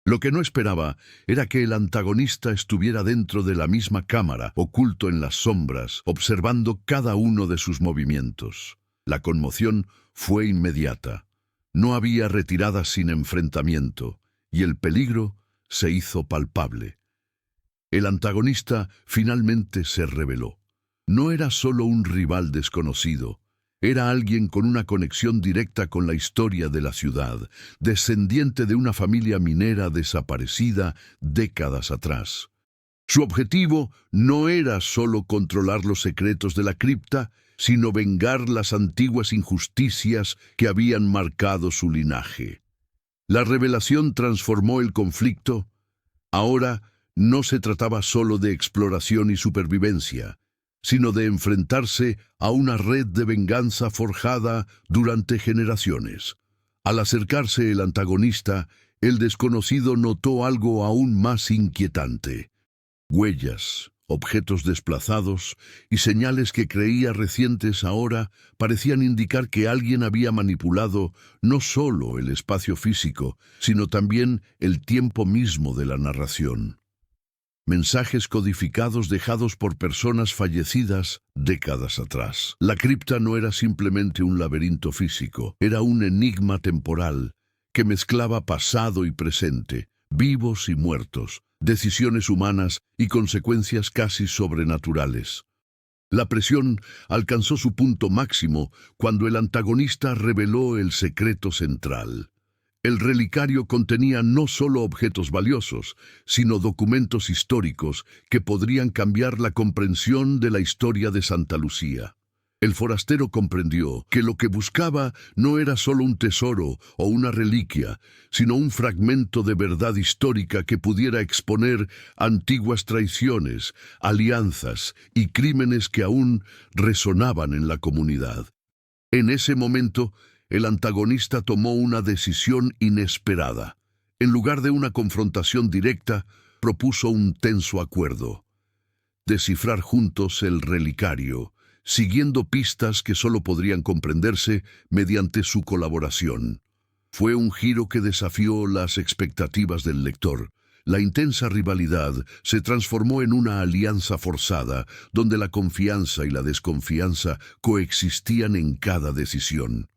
Lo que no esperaba era que el antagonista estuviera dentro de la misma cámara, oculto en las sombras, observando cada uno de sus movimientos. La conmoción fue inmediata. No había retirada sin enfrentamiento, y el peligro se hizo palpable. El antagonista finalmente se reveló. No era solo un rival desconocido. Era alguien con una conexión directa con la historia de la ciudad, descendiente de una familia minera desaparecida décadas atrás. Su objetivo no era solo controlar los secretos de la cripta, sino vengar las antiguas injusticias que habían marcado su linaje. La revelación transformó el conflicto. Ahora no se trataba solo de exploración y supervivencia, sino de enfrentarse a una red de venganza forjada durante generaciones. Al acercarse el antagonista, el desconocido notó algo aún más inquietante. Huellas, objetos desplazados y señales que creía recientes ahora parecían indicar que alguien había manipulado no solo el espacio físico, sino también el tiempo mismo de la narración. Mensajes codificados dejados por personas fallecidas décadas atrás. La cripta no era simplemente un laberinto físico, era un enigma temporal que mezclaba pasado y presente, vivos y muertos, decisiones humanas y consecuencias casi sobrenaturales. La presión alcanzó su punto máximo cuando el antagonista reveló el secreto central. El relicario contenía no solo objetos valiosos, sino documentos históricos que podrían cambiar la comprensión de la historia de Santa Lucía. El forastero comprendió que lo que buscaba no era solo un tesoro o una reliquia, sino un fragmento de verdad histórica que pudiera exponer antiguas traiciones, alianzas y crímenes que aún resonaban en la comunidad. En ese momento, el antagonista tomó una decisión inesperada. En lugar de una confrontación directa, propuso un tenso acuerdo: descifrar juntos el relicario, siguiendo pistas que solo podrían comprenderse mediante su colaboración. Fue un giro que desafió las expectativas del lector. La intensa rivalidad se transformó en una alianza forzada, donde la confianza y la desconfianza coexistían en cada decisión.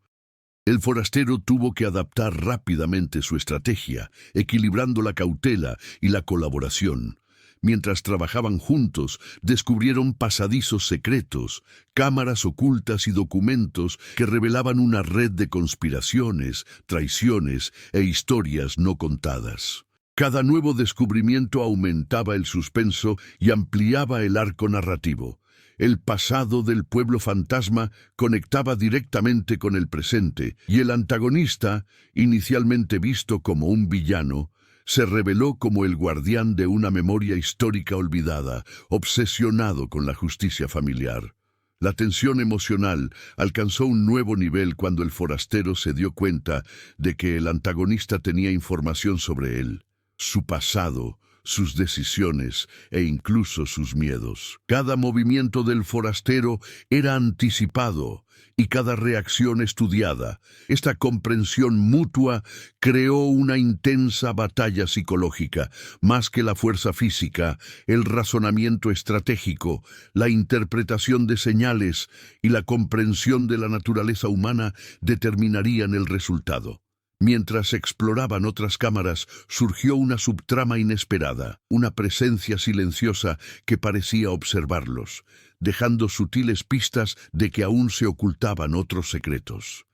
El forastero tuvo que adaptar rápidamente su estrategia, equilibrando la cautela y la colaboración. Mientras trabajaban juntos, descubrieron pasadizos secretos, cámaras ocultas y documentos que revelaban una red de conspiraciones, traiciones e historias no contadas. Cada nuevo descubrimiento aumentaba el suspenso y ampliaba el arco narrativo. El pasado del pueblo fantasma conectaba directamente con el presente, y el antagonista, inicialmente visto como un villano, se reveló como el guardián de una memoria histórica olvidada, obsesionado con la justicia familiar. La tensión emocional alcanzó un nuevo nivel cuando el forastero se dio cuenta de que el antagonista tenía información sobre él, su pasado, sus decisiones e incluso sus miedos. Cada movimiento del forastero era anticipado y cada reacción estudiada. Esta comprensión mutua creó una intensa batalla psicológica, más que la fuerza física, el razonamiento estratégico, la interpretación de señales y la comprensión de la naturaleza humana determinarían el resultado. Mientras exploraban otras cámaras, surgió una subtrama inesperada, una presencia silenciosa que parecía observarlos, dejando sutiles pistas de que aún se ocultaban otros secretos.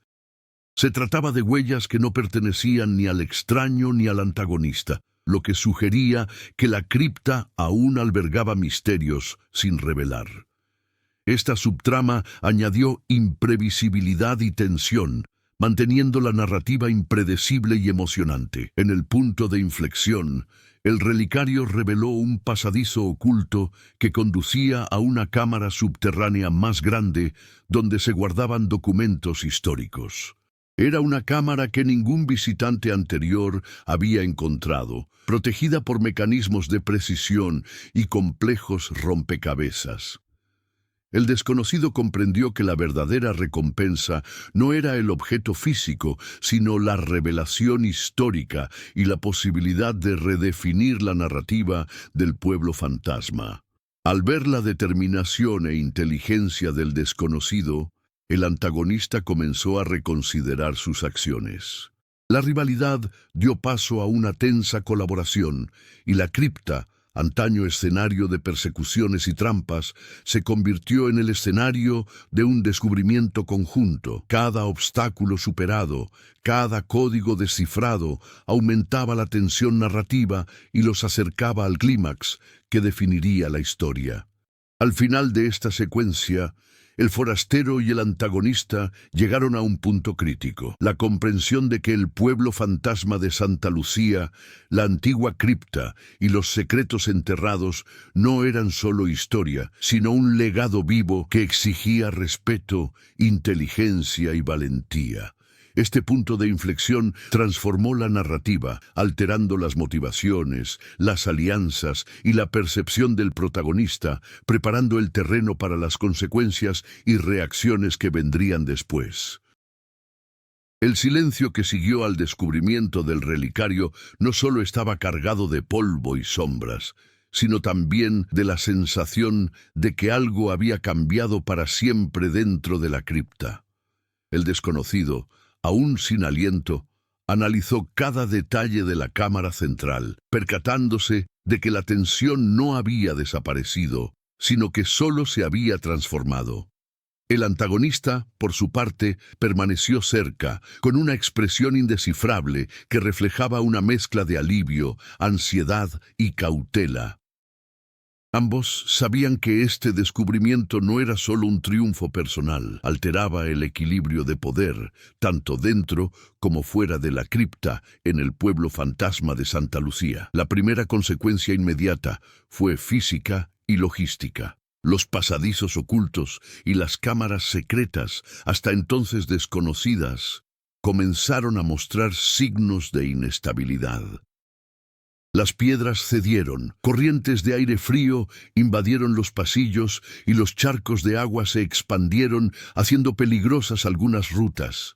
Se trataba de huellas que no pertenecían ni al extraño ni al antagonista, lo que sugería que la cripta aún albergaba misterios sin revelar. Esta subtrama añadió imprevisibilidad y tensión, manteniendo la narrativa impredecible y emocionante. En el punto de inflexión, el relicario reveló un pasadizo oculto que conducía a una cámara subterránea más grande donde se guardaban documentos históricos. Era una cámara que ningún visitante anterior había encontrado, protegida por mecanismos de precisión y complejos rompecabezas. El desconocido comprendió que la verdadera recompensa no era el objeto físico, sino la revelación histórica y la posibilidad de redefinir la narrativa del pueblo fantasma. Al ver la determinación e inteligencia del desconocido, el antagonista comenzó a reconsiderar sus acciones. La rivalidad dio paso a una tensa colaboración, y la cripta, antaño escenario de persecuciones y trampas, se convirtió en el escenario de un descubrimiento conjunto. Cada obstáculo superado, cada código descifrado, aumentaba la tensión narrativa y los acercaba al clímax que definiría la historia. Al final de esta secuencia, el forastero y el antagonista llegaron a un punto crítico. La comprensión de que el pueblo fantasma de Santa Lucía, la antigua cripta y los secretos enterrados no eran solo historia, sino un legado vivo que exigía respeto, inteligencia y valentía. Este punto de inflexión transformó la narrativa, alterando las motivaciones, las alianzas y la percepción del protagonista, preparando el terreno para las consecuencias y reacciones que vendrían después. El silencio que siguió al descubrimiento del relicario no solo estaba cargado de polvo y sombras, sino también de la sensación de que algo había cambiado para siempre dentro de la cripta. El desconocido, aún sin aliento, analizó cada detalle de la cámara central, percatándose de que la tensión no había desaparecido, sino que solo se había transformado. El antagonista, por su parte, permaneció cerca, con una expresión indescifrable que reflejaba una mezcla de alivio, ansiedad y cautela. Ambos sabían que este descubrimiento no era solo un triunfo personal, alteraba el equilibrio de poder, tanto dentro como fuera de la cripta en el pueblo fantasma de Santa Lucía. La primera consecuencia inmediata fue física y logística. Los pasadizos ocultos y las cámaras secretas, hasta entonces desconocidas, comenzaron a mostrar signos de inestabilidad. Las piedras cedieron, corrientes de aire frío invadieron los pasillos y los charcos de agua se expandieron, haciendo peligrosas algunas rutas.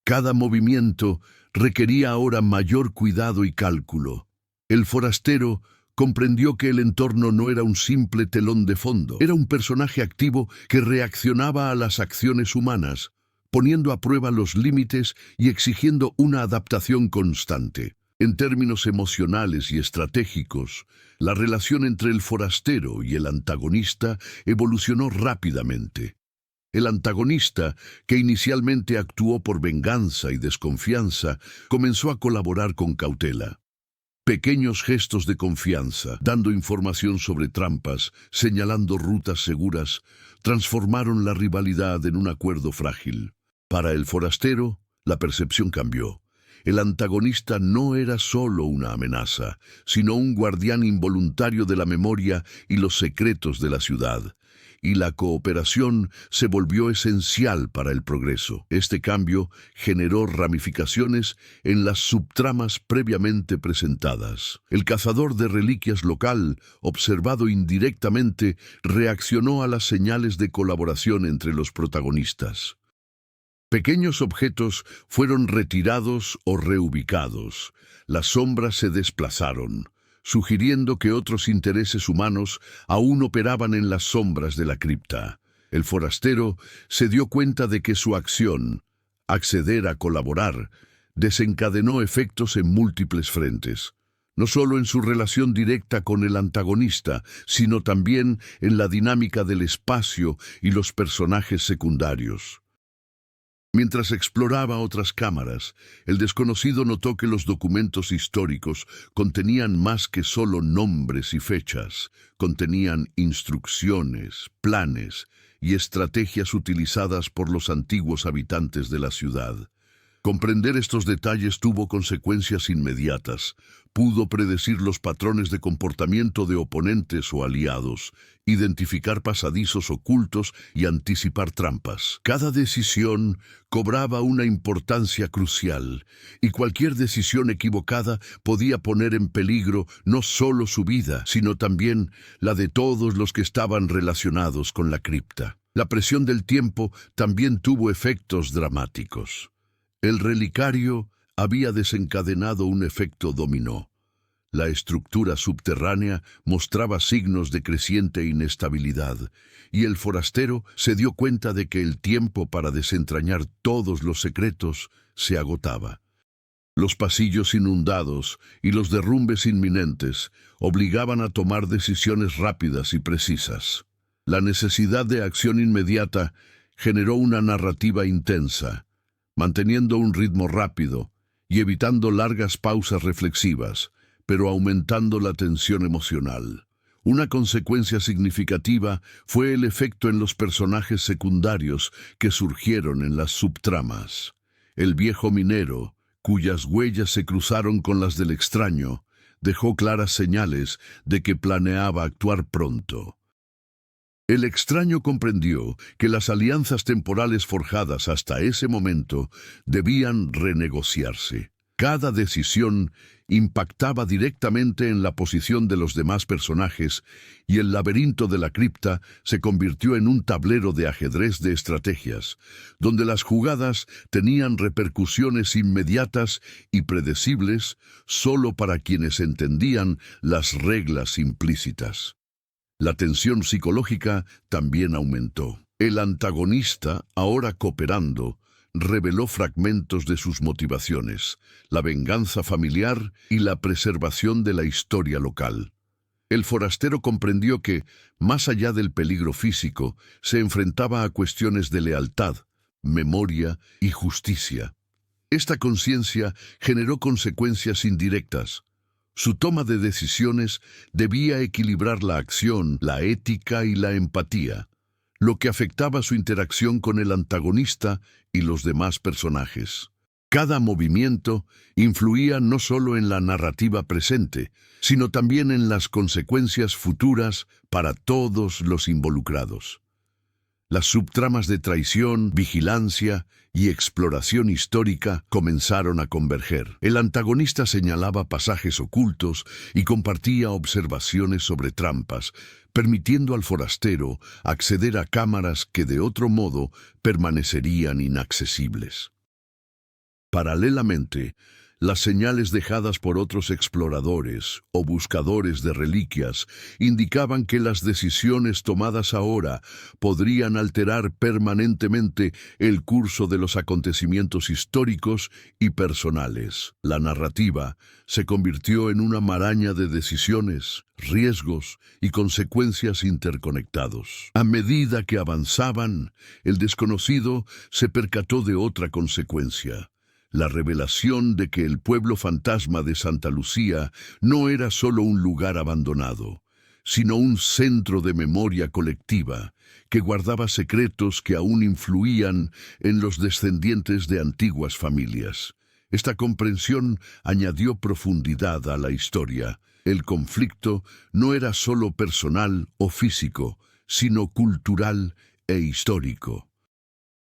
Cada movimiento requería ahora mayor cuidado y cálculo. El forastero comprendió que el entorno no era un simple telón de fondo, era un personaje activo que reaccionaba a las acciones humanas, poniendo a prueba los límites y exigiendo una adaptación constante. En términos emocionales y estratégicos, la relación entre el forastero y el antagonista evolucionó rápidamente. El antagonista, que inicialmente actuó por venganza y desconfianza, comenzó a colaborar con cautela. Pequeños gestos de confianza, dando información sobre trampas, señalando rutas seguras, transformaron la rivalidad en un acuerdo frágil. Para el forastero, la percepción cambió. El antagonista no era solo una amenaza, sino un guardián involuntario de la memoria y los secretos de la ciudad. Y la cooperación se volvió esencial para el progreso. Este cambio generó ramificaciones en las subtramas previamente presentadas. El cazador de reliquias local, observado indirectamente, reaccionó a las señales de colaboración entre los protagonistas. Pequeños objetos fueron retirados o reubicados. Las sombras se desplazaron, sugiriendo que otros intereses humanos aún operaban en las sombras de la cripta. El forastero se dio cuenta de que su acción, acceder a colaborar, desencadenó efectos en múltiples frentes, no solo en su relación directa con el antagonista, sino también en la dinámica del espacio y los personajes secundarios. Mientras exploraba otras cámaras, el desconocido notó que los documentos históricos contenían más que solo nombres y fechas, contenían instrucciones, planes y estrategias utilizadas por los antiguos habitantes de la ciudad. Comprender estos detalles tuvo consecuencias inmediatas. Pudo predecir los patrones de comportamiento de oponentes o aliados, identificar pasadizos ocultos y anticipar trampas. Cada decisión cobraba una importancia crucial, y cualquier decisión equivocada podía poner en peligro no solo su vida, sino también la de todos los que estaban relacionados con la cripta. La presión del tiempo también tuvo efectos dramáticos. El relicario había desencadenado un efecto dominó. La estructura subterránea mostraba signos de creciente inestabilidad, y el forastero se dio cuenta de que el tiempo para desentrañar todos los secretos se agotaba. Los pasillos inundados y los derrumbes inminentes obligaban a tomar decisiones rápidas y precisas. La necesidad de acción inmediata generó una narrativa intensa, manteniendo un ritmo rápido y evitando largas pausas reflexivas, pero aumentando la tensión emocional. Una consecuencia significativa fue el efecto en los personajes secundarios que surgieron en las subtramas. El viejo minero, cuyas huellas se cruzaron con las del extraño, dejó claras señales de que planeaba actuar pronto. El extraño comprendió que las alianzas temporales forjadas hasta ese momento debían renegociarse. Cada decisión impactaba directamente en la posición de los demás personajes, y el laberinto de la cripta se convirtió en un tablero de ajedrez de estrategias, donde las jugadas tenían repercusiones inmediatas y predecibles solo para quienes entendían las reglas implícitas. La tensión psicológica también aumentó. El antagonista, ahora cooperando, reveló fragmentos de sus motivaciones, la venganza familiar y la preservación de la historia local. El forastero comprendió que, más allá del peligro físico, se enfrentaba a cuestiones de lealtad, memoria y justicia. Esta conciencia generó consecuencias indirectas. Su toma de decisiones debía equilibrar la acción, la ética y la empatía, lo que afectaba su interacción con el antagonista y los demás personajes. Cada movimiento influía no solo en la narrativa presente, sino también en las consecuencias futuras para todos los involucrados. Las subtramas de traición, vigilancia y exploración histórica comenzaron a converger. El antagonista señalaba pasajes ocultos y compartía observaciones sobre trampas, permitiendo al forastero acceder a cámaras que de otro modo permanecerían inaccesibles. Paralelamente, Las señales dejadas por otros exploradores o buscadores de reliquias indicaban que las decisiones tomadas ahora podrían alterar permanentemente el curso de los acontecimientos históricos y personales. La narrativa se convirtió en una maraña de decisiones, riesgos y consecuencias interconectados. A medida que avanzaban, el desconocido se percató de otra consecuencia: la revelación de que el pueblo fantasma de Santa Lucía no era solo un lugar abandonado, sino un centro de memoria colectiva que guardaba secretos que aún influían en los descendientes de antiguas familias. Esta comprensión añadió profundidad a la historia. El conflicto no era solo personal o físico, sino cultural e histórico.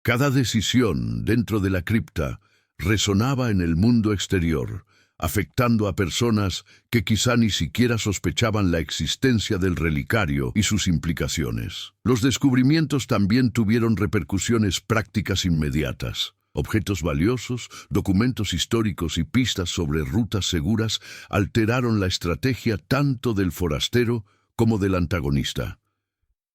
Cada decisión dentro de la cripta resonaba en el mundo exterior, afectando a personas que quizá ni siquiera sospechaban la existencia del relicario y sus implicaciones. Los descubrimientos también tuvieron repercusiones prácticas inmediatas. Objetos valiosos, documentos históricos y pistas sobre rutas seguras alteraron la estrategia tanto del forastero como del antagonista.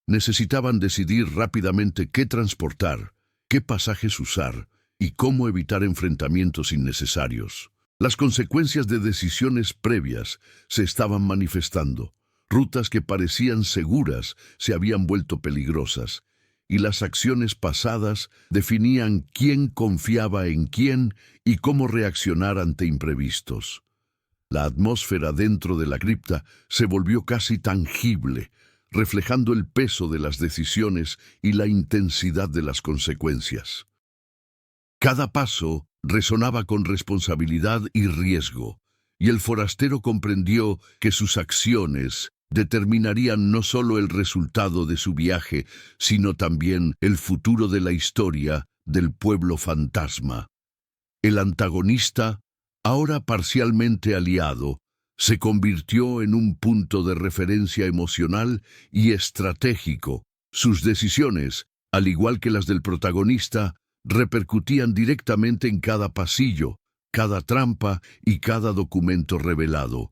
Necesitaban decidir rápidamente qué transportar, qué pasajes usar y cómo evitar enfrentamientos innecesarios. Las consecuencias de decisiones previas se estaban manifestando. Rutas que parecían seguras se habían vuelto peligrosas, y las acciones pasadas definían quién confiaba en quién y cómo reaccionar ante imprevistos. La atmósfera dentro de la cripta se volvió casi tangible, reflejando el peso de las decisiones y la intensidad de las consecuencias. Cada paso resonaba con responsabilidad y riesgo, y el forastero comprendió que sus acciones determinarían no solo el resultado de su viaje, sino también el futuro de la historia del pueblo fantasma. El antagonista, ahora parcialmente aliado, se convirtió en un punto de referencia emocional y estratégico. Sus decisiones, al igual que las del protagonista, repercutían directamente en cada pasillo, cada trampa y cada documento revelado.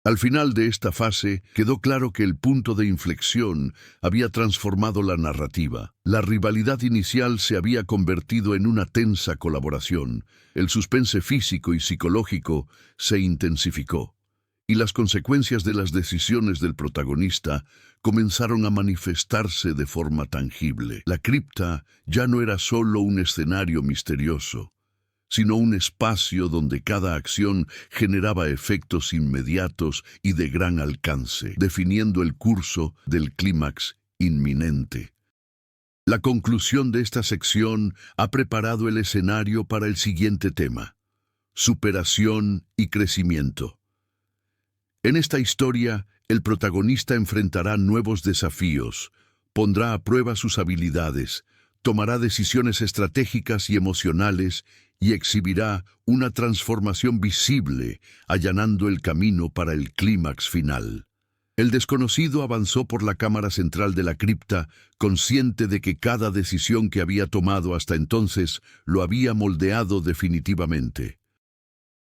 Al final de esta fase, quedó claro que el punto de inflexión había transformado la narrativa. La rivalidad inicial se había convertido en una tensa colaboración. El suspense físico y psicológico se intensificó, y las consecuencias de las decisiones del protagonista comenzaron a manifestarse de forma tangible. La cripta ya no era solo un escenario misterioso, sino un espacio donde cada acción generaba efectos inmediatos y de gran alcance, definiendo el curso del clímax inminente. La conclusión de esta sección ha preparado el escenario para el siguiente tema: superación y crecimiento. En esta historia, el protagonista enfrentará nuevos desafíos, pondrá a prueba sus habilidades, tomará decisiones estratégicas y emocionales y exhibirá una transformación visible, allanando el camino para el clímax final. El desconocido avanzó por la cámara central de la cripta, consciente de que cada decisión que había tomado hasta entonces lo había moldeado definitivamente.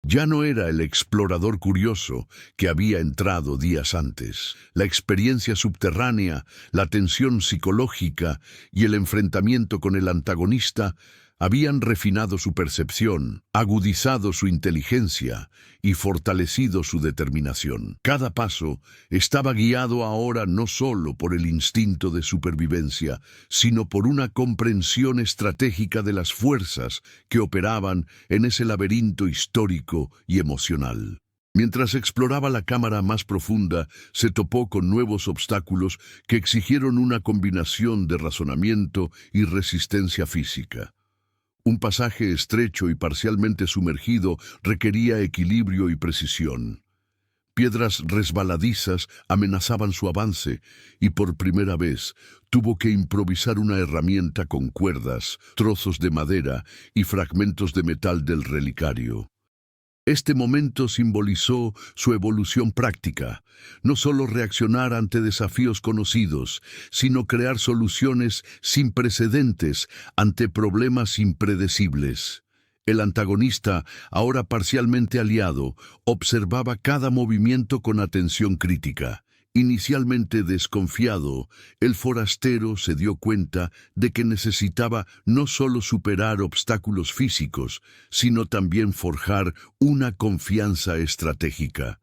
Ya no era el explorador curioso que había entrado días antes. La experiencia subterránea, la tensión psicológica y el enfrentamiento con el antagonista habían refinado su percepción, agudizado su inteligencia y fortalecido su determinación. Cada paso estaba guiado ahora no solo por el instinto de supervivencia, sino por una comprensión estratégica de las fuerzas que operaban en ese laberinto histórico y emocional. Mientras exploraba la cámara más profunda, se topó con nuevos obstáculos que exigieron una combinación de razonamiento y resistencia física. Un pasaje estrecho y parcialmente sumergido requería equilibrio y precisión. Piedras resbaladizas amenazaban su avance y por primera vez tuvo que improvisar una herramienta con cuerdas, trozos de madera y fragmentos de metal del relicario. Este momento simbolizó su evolución práctica, no solo reaccionar ante desafíos conocidos, sino crear soluciones sin precedentes ante problemas impredecibles. El antagonista, ahora parcialmente aliado, observaba cada movimiento con atención crítica. Inicialmente desconfiado, el forastero se dio cuenta de que necesitaba no solo superar obstáculos físicos, sino también forjar una confianza estratégica.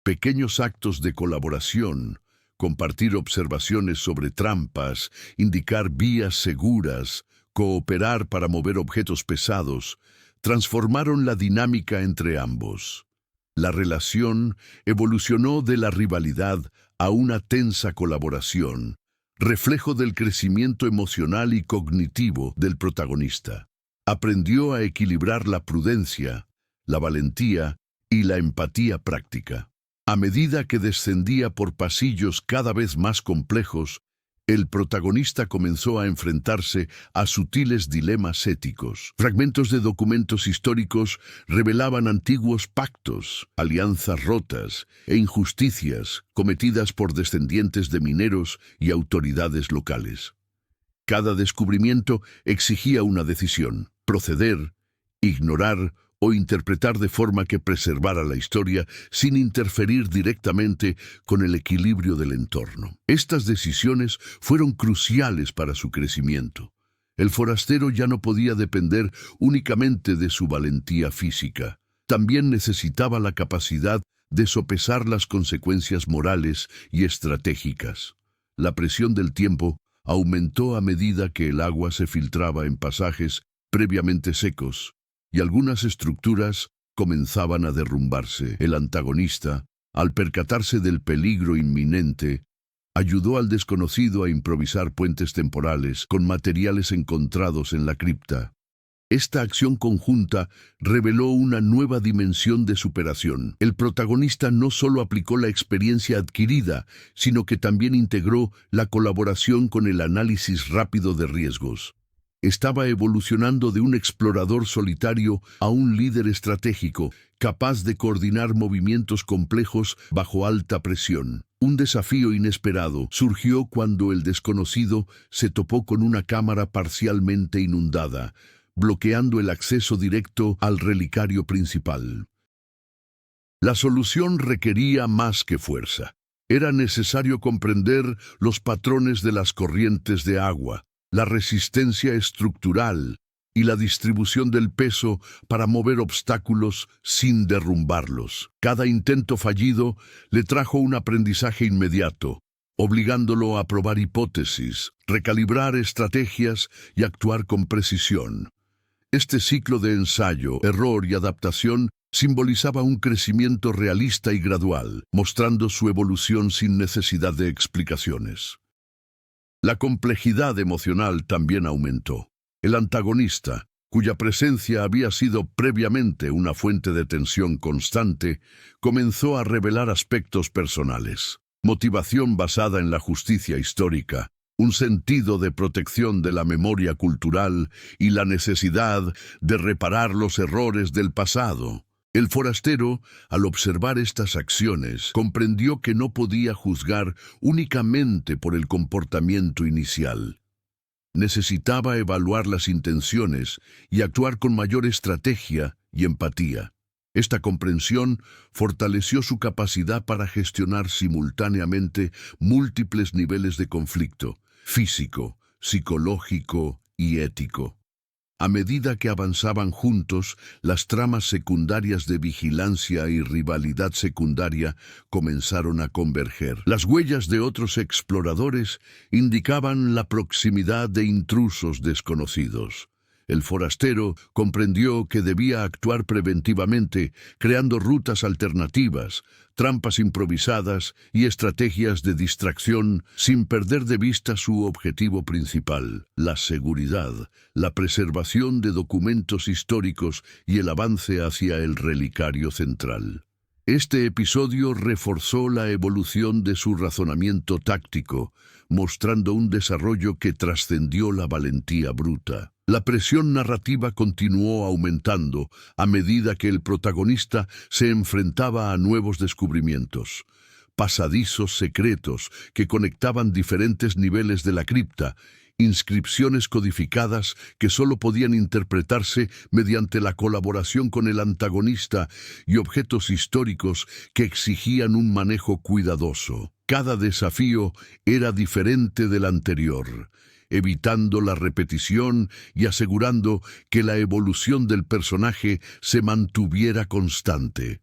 Pequeños actos de colaboración, compartir observaciones sobre trampas, indicar vías seguras, cooperar para mover objetos pesados, transformaron la dinámica entre ambos. La relación evolucionó de la rivalidad a una tensa colaboración, reflejo del crecimiento emocional y cognitivo del protagonista. Aprendió a equilibrar la prudencia, la valentía y la empatía práctica. A medida que descendía por pasillos cada vez más complejos, el protagonista comenzó a enfrentarse a sutiles dilemas éticos. Fragmentos de documentos históricos revelaban antiguos pactos, alianzas rotas e injusticias cometidas por descendientes de mineros y autoridades locales. Cada descubrimiento exigía una decisión: proceder, ignorar o interpretar de forma que preservara la historia sin interferir directamente con el equilibrio del entorno. Estas decisiones fueron cruciales para su crecimiento. El forastero ya no podía depender únicamente de su valentía física. También necesitaba la capacidad de sopesar las consecuencias morales y estratégicas. La presión del tiempo aumentó a medida que el agua se filtraba en pasajes previamente secos, y algunas estructuras comenzaban a derrumbarse. El antagonista, al percatarse del peligro inminente, ayudó al desconocido a improvisar puentes temporales con materiales encontrados en la cripta. Esta acción conjunta reveló una nueva dimensión de superación. El protagonista no solo aplicó la experiencia adquirida, sino que también integró la colaboración con el análisis rápido de riesgos. Estaba evolucionando de un explorador solitario a un líder estratégico, capaz de coordinar movimientos complejos bajo alta presión. Un desafío inesperado surgió cuando el desconocido se topó con una cámara parcialmente inundada, bloqueando el acceso directo al relicario principal. La solución requería más que fuerza. Era necesario comprender los patrones de las corrientes de agua, la resistencia estructural y la distribución del peso para mover obstáculos sin derrumbarlos. Cada intento fallido le trajo un aprendizaje inmediato, obligándolo a probar hipótesis, recalibrar estrategias y actuar con precisión. Este ciclo de ensayo, error y adaptación simbolizaba un crecimiento realista y gradual, mostrando su evolución sin necesidad de explicaciones. La complejidad emocional también aumentó. El antagonista, cuya presencia había sido previamente una fuente de tensión constante, comenzó a revelar aspectos personales. Motivación basada en la justicia histórica, un sentido de protección de la memoria cultural y la necesidad de reparar los errores del pasado. El forastero, al observar estas acciones, comprendió que no podía juzgar únicamente por el comportamiento inicial. Necesitaba evaluar las intenciones y actuar con mayor estrategia y empatía. Esta comprensión fortaleció su capacidad para gestionar simultáneamente múltiples niveles de conflicto: físico, psicológico y ético. A medida que avanzaban juntos, las tramas secundarias de vigilancia y rivalidad secundaria comenzaron a converger. Las huellas de otros exploradores indicaban la proximidad de intrusos desconocidos. El forastero comprendió que debía actuar preventivamente, creando rutas alternativas, trampas improvisadas y estrategias de distracción sin perder de vista su objetivo principal: la seguridad, la preservación de documentos históricos y el avance hacia el relicario central. Este episodio reforzó la evolución de su razonamiento táctico, mostrando un desarrollo que trascendió la valentía bruta. La presión narrativa continuó aumentando a medida que el protagonista se enfrentaba a nuevos descubrimientos. Pasadizos secretos que conectaban diferentes niveles de la cripta, inscripciones codificadas que solo podían interpretarse mediante la colaboración con el antagonista y objetos históricos que exigían un manejo cuidadoso. Cada desafío era diferente del anterior, evitando la repetición y asegurando que la evolución del personaje se mantuviera constante.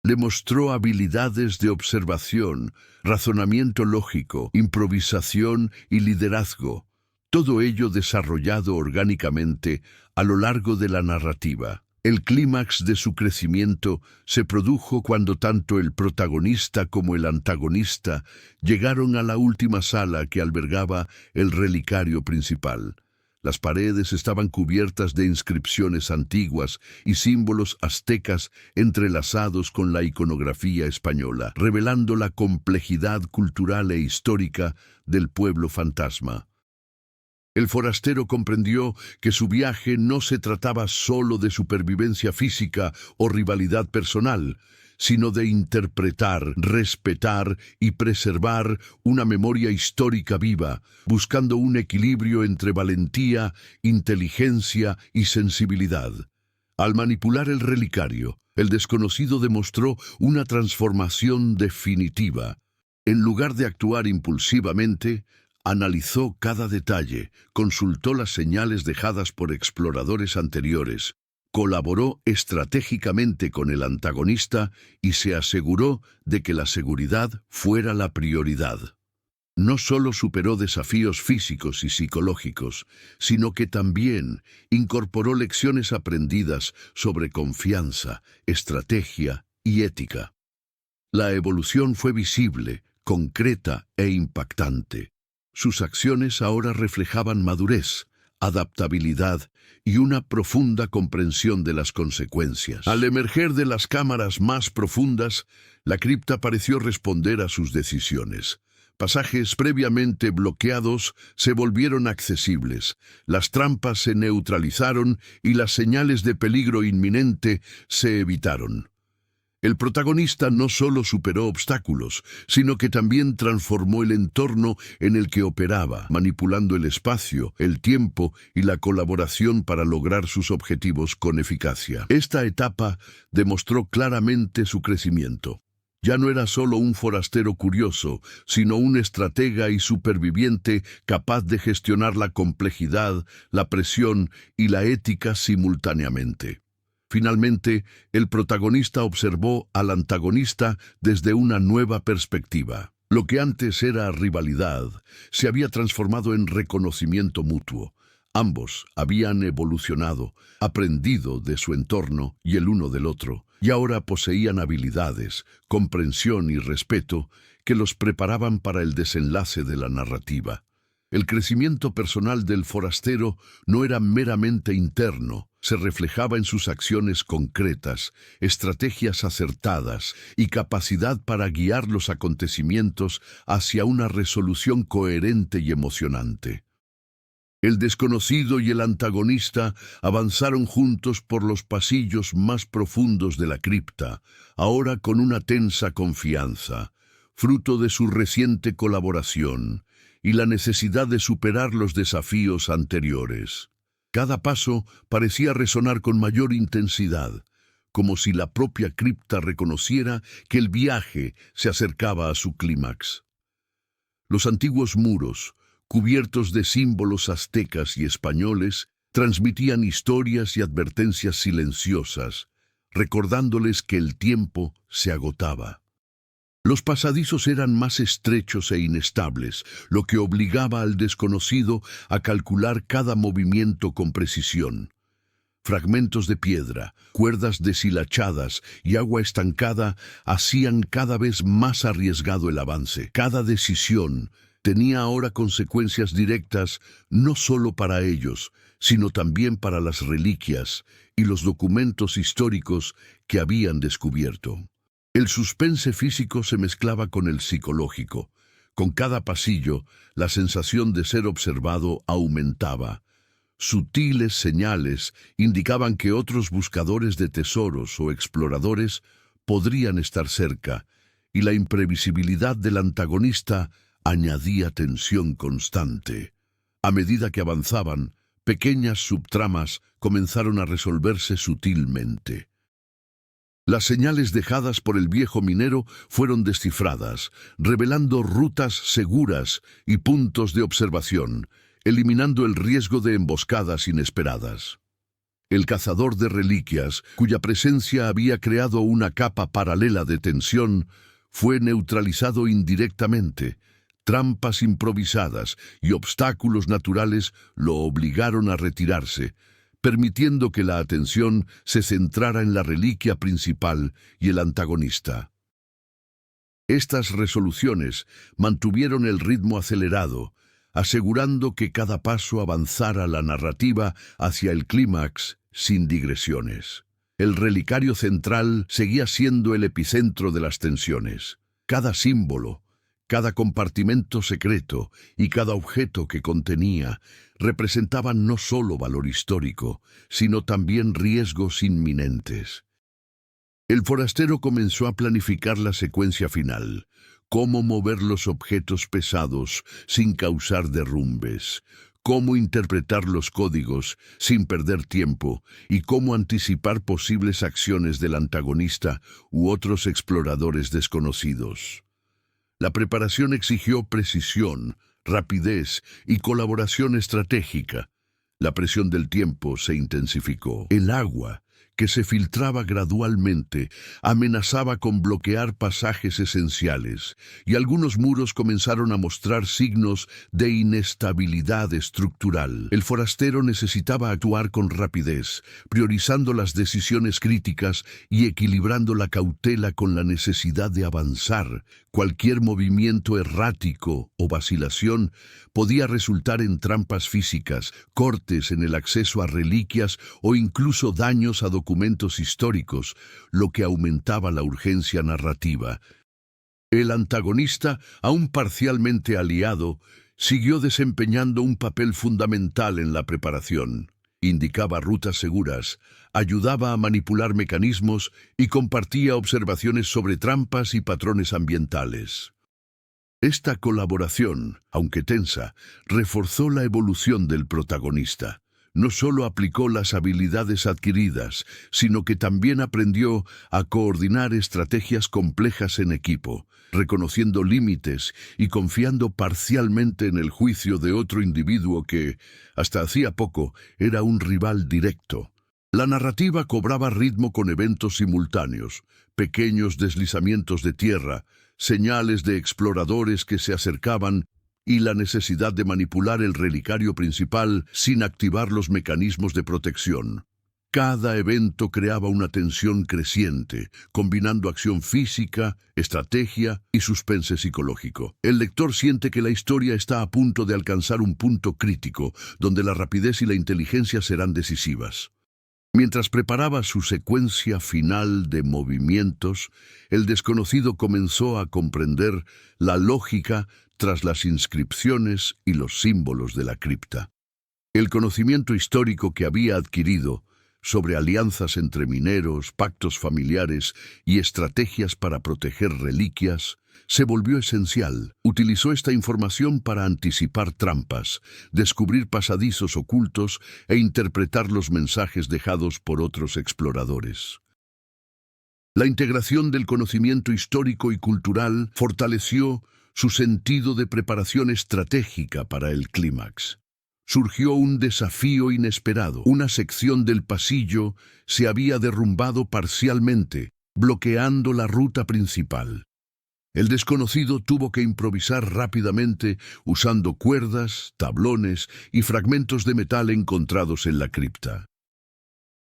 Le mostró habilidades de observación, razonamiento lógico, improvisación y liderazgo, todo ello desarrollado orgánicamente a lo largo de la narrativa. El clímax de su crecimiento se produjo cuando tanto el protagonista como el antagonista llegaron a la última sala que albergaba el relicario principal. Las paredes estaban cubiertas de inscripciones antiguas y símbolos aztecas entrelazados con la iconografía española, revelando la complejidad cultural e histórica del pueblo fantasma. El forastero comprendió que su viaje no se trataba solo de supervivencia física o rivalidad personal, sino de interpretar, respetar y preservar una memoria histórica viva, buscando un equilibrio entre valentía, inteligencia y sensibilidad. Al manipular el relicario, el desconocido demostró una transformación definitiva. En lugar de actuar impulsivamente, analizó cada detalle, consultó las señales dejadas por exploradores anteriores, colaboró estratégicamente con el antagonista y se aseguró de que la seguridad fuera la prioridad. No solo superó desafíos físicos y psicológicos, sino que también incorporó lecciones aprendidas sobre confianza, estrategia y ética. La evolución fue visible, concreta e impactante. Sus acciones ahora reflejaban madurez, adaptabilidad y una profunda comprensión de las consecuencias. Al emerger de las cámaras más profundas, la cripta pareció responder a sus decisiones. Pasajes previamente bloqueados se volvieron accesibles, las trampas se neutralizaron y las señales de peligro inminente se evitaron. El protagonista no solo superó obstáculos, sino que también transformó el entorno en el que operaba, manipulando el espacio, el tiempo y la colaboración para lograr sus objetivos con eficacia. Esta etapa demostró claramente su crecimiento. Ya no era solo un forastero curioso, sino un estratega y superviviente capaz de gestionar la complejidad, la presión y la ética simultáneamente. Finalmente, el protagonista observó al antagonista desde una nueva perspectiva. Lo que antes era rivalidad se había transformado en reconocimiento mutuo. Ambos habían evolucionado, aprendido de su entorno y el uno del otro, y ahora poseían habilidades, comprensión y respeto que los preparaban para el desenlace de la narrativa. El crecimiento personal del forastero no era meramente interno, se reflejaba en sus acciones concretas, estrategias acertadas y capacidad para guiar los acontecimientos hacia una resolución coherente y emocionante. El desconocido y el antagonista avanzaron juntos por los pasillos más profundos de la cripta, ahora con una tensa confianza, fruto de su reciente colaboración y la necesidad de superar los desafíos anteriores. Cada paso parecía resonar con mayor intensidad, como si la propia cripta reconociera que el viaje se acercaba a su clímax. Los antiguos muros, cubiertos de símbolos aztecas y españoles, transmitían historias y advertencias silenciosas, recordándoles que el tiempo se agotaba. Los pasadizos eran más estrechos e inestables, lo que obligaba al desconocido a calcular cada movimiento con precisión. Fragmentos de piedra, cuerdas deshilachadas y agua estancada hacían cada vez más arriesgado el avance. Cada decisión tenía ahora consecuencias directas no solo para ellos, sino también para las reliquias y los documentos históricos que habían descubierto. El suspense físico se mezclaba con el psicológico. Con cada pasillo, la sensación de ser observado aumentaba. Sutiles señales indicaban que otros buscadores de tesoros o exploradores podrían estar cerca, y la imprevisibilidad del antagonista añadía tensión constante. A medida que avanzaban, pequeñas subtramas comenzaron a resolverse sutilmente. Las señales dejadas por el viejo minero fueron descifradas, revelando rutas seguras y puntos de observación, eliminando el riesgo de emboscadas inesperadas. El cazador de reliquias, cuya presencia había creado una capa paralela de tensión, fue neutralizado indirectamente. Trampas improvisadas y obstáculos naturales lo obligaron a retirarse, permitiendo que la atención se centrara en la reliquia principal y el antagonista. Estas resoluciones mantuvieron el ritmo acelerado, asegurando que cada paso avanzara la narrativa hacia el clímax sin digresiones. El relicario central seguía siendo el epicentro de las tensiones. Cada símbolo, cada compartimento secreto y cada objeto que contenía representaban no solo valor histórico, sino también riesgos inminentes. El forastero comenzó a planificar la secuencia final: cómo mover los objetos pesados sin causar derrumbes, cómo interpretar los códigos sin perder tiempo y cómo anticipar posibles acciones del antagonista u otros exploradores desconocidos. La preparación exigió precisión, rapidez y colaboración estratégica. La presión del tiempo se intensificó. El agua, que se filtraba gradualmente, amenazaba con bloquear pasajes esenciales, y algunos muros comenzaron a mostrar signos de inestabilidad estructural. El forastero necesitaba actuar con rapidez, priorizando las decisiones críticas y equilibrando la cautela con la necesidad de avanzar. Cualquier movimiento errático o vacilación podía resultar en trampas físicas, cortes en el acceso a reliquias o incluso daños a documentos históricos, lo que aumentaba la urgencia narrativa. El antagonista, aún parcialmente aliado, siguió desempeñando un papel fundamental en la preparación. Indicaba rutas seguras, ayudaba a manipular mecanismos y compartía observaciones sobre trampas y patrones ambientales. Esta colaboración, aunque tensa, reforzó la evolución del protagonista. No solo aplicó las habilidades adquiridas, sino que también aprendió a coordinar estrategias complejas en equipo, reconociendo límites y confiando parcialmente en el juicio de otro individuo que, hasta hacía poco, era un rival directo. La narrativa cobraba ritmo con eventos simultáneos, pequeños deslizamientos de tierra, señales de exploradores que se acercaban y la necesidad de manipular el relicario principal sin activar los mecanismos de protección. Cada evento creaba una tensión creciente, combinando acción física, estrategia y suspense psicológico. El lector siente que la historia está a punto de alcanzar un punto crítico, donde la rapidez y la inteligencia serán decisivas. Mientras preparaba su secuencia final de movimientos, el desconocido comenzó a comprender la lógica tras las inscripciones y los símbolos de la cripta. El conocimiento histórico que había adquirido sobre alianzas entre mineros, pactos familiares y estrategias para proteger reliquias se volvió esencial. Utilizó esta información para anticipar trampas, descubrir pasadizos ocultos e interpretar los mensajes dejados por otros exploradores. La integración del conocimiento histórico y cultural fortaleció su sentido de preparación estratégica para el clímax. Surgió un desafío inesperado. Una sección del pasillo se había derrumbado parcialmente, bloqueando la ruta principal. El desconocido tuvo que improvisar rápidamente usando cuerdas, tablones y fragmentos de metal encontrados en la cripta.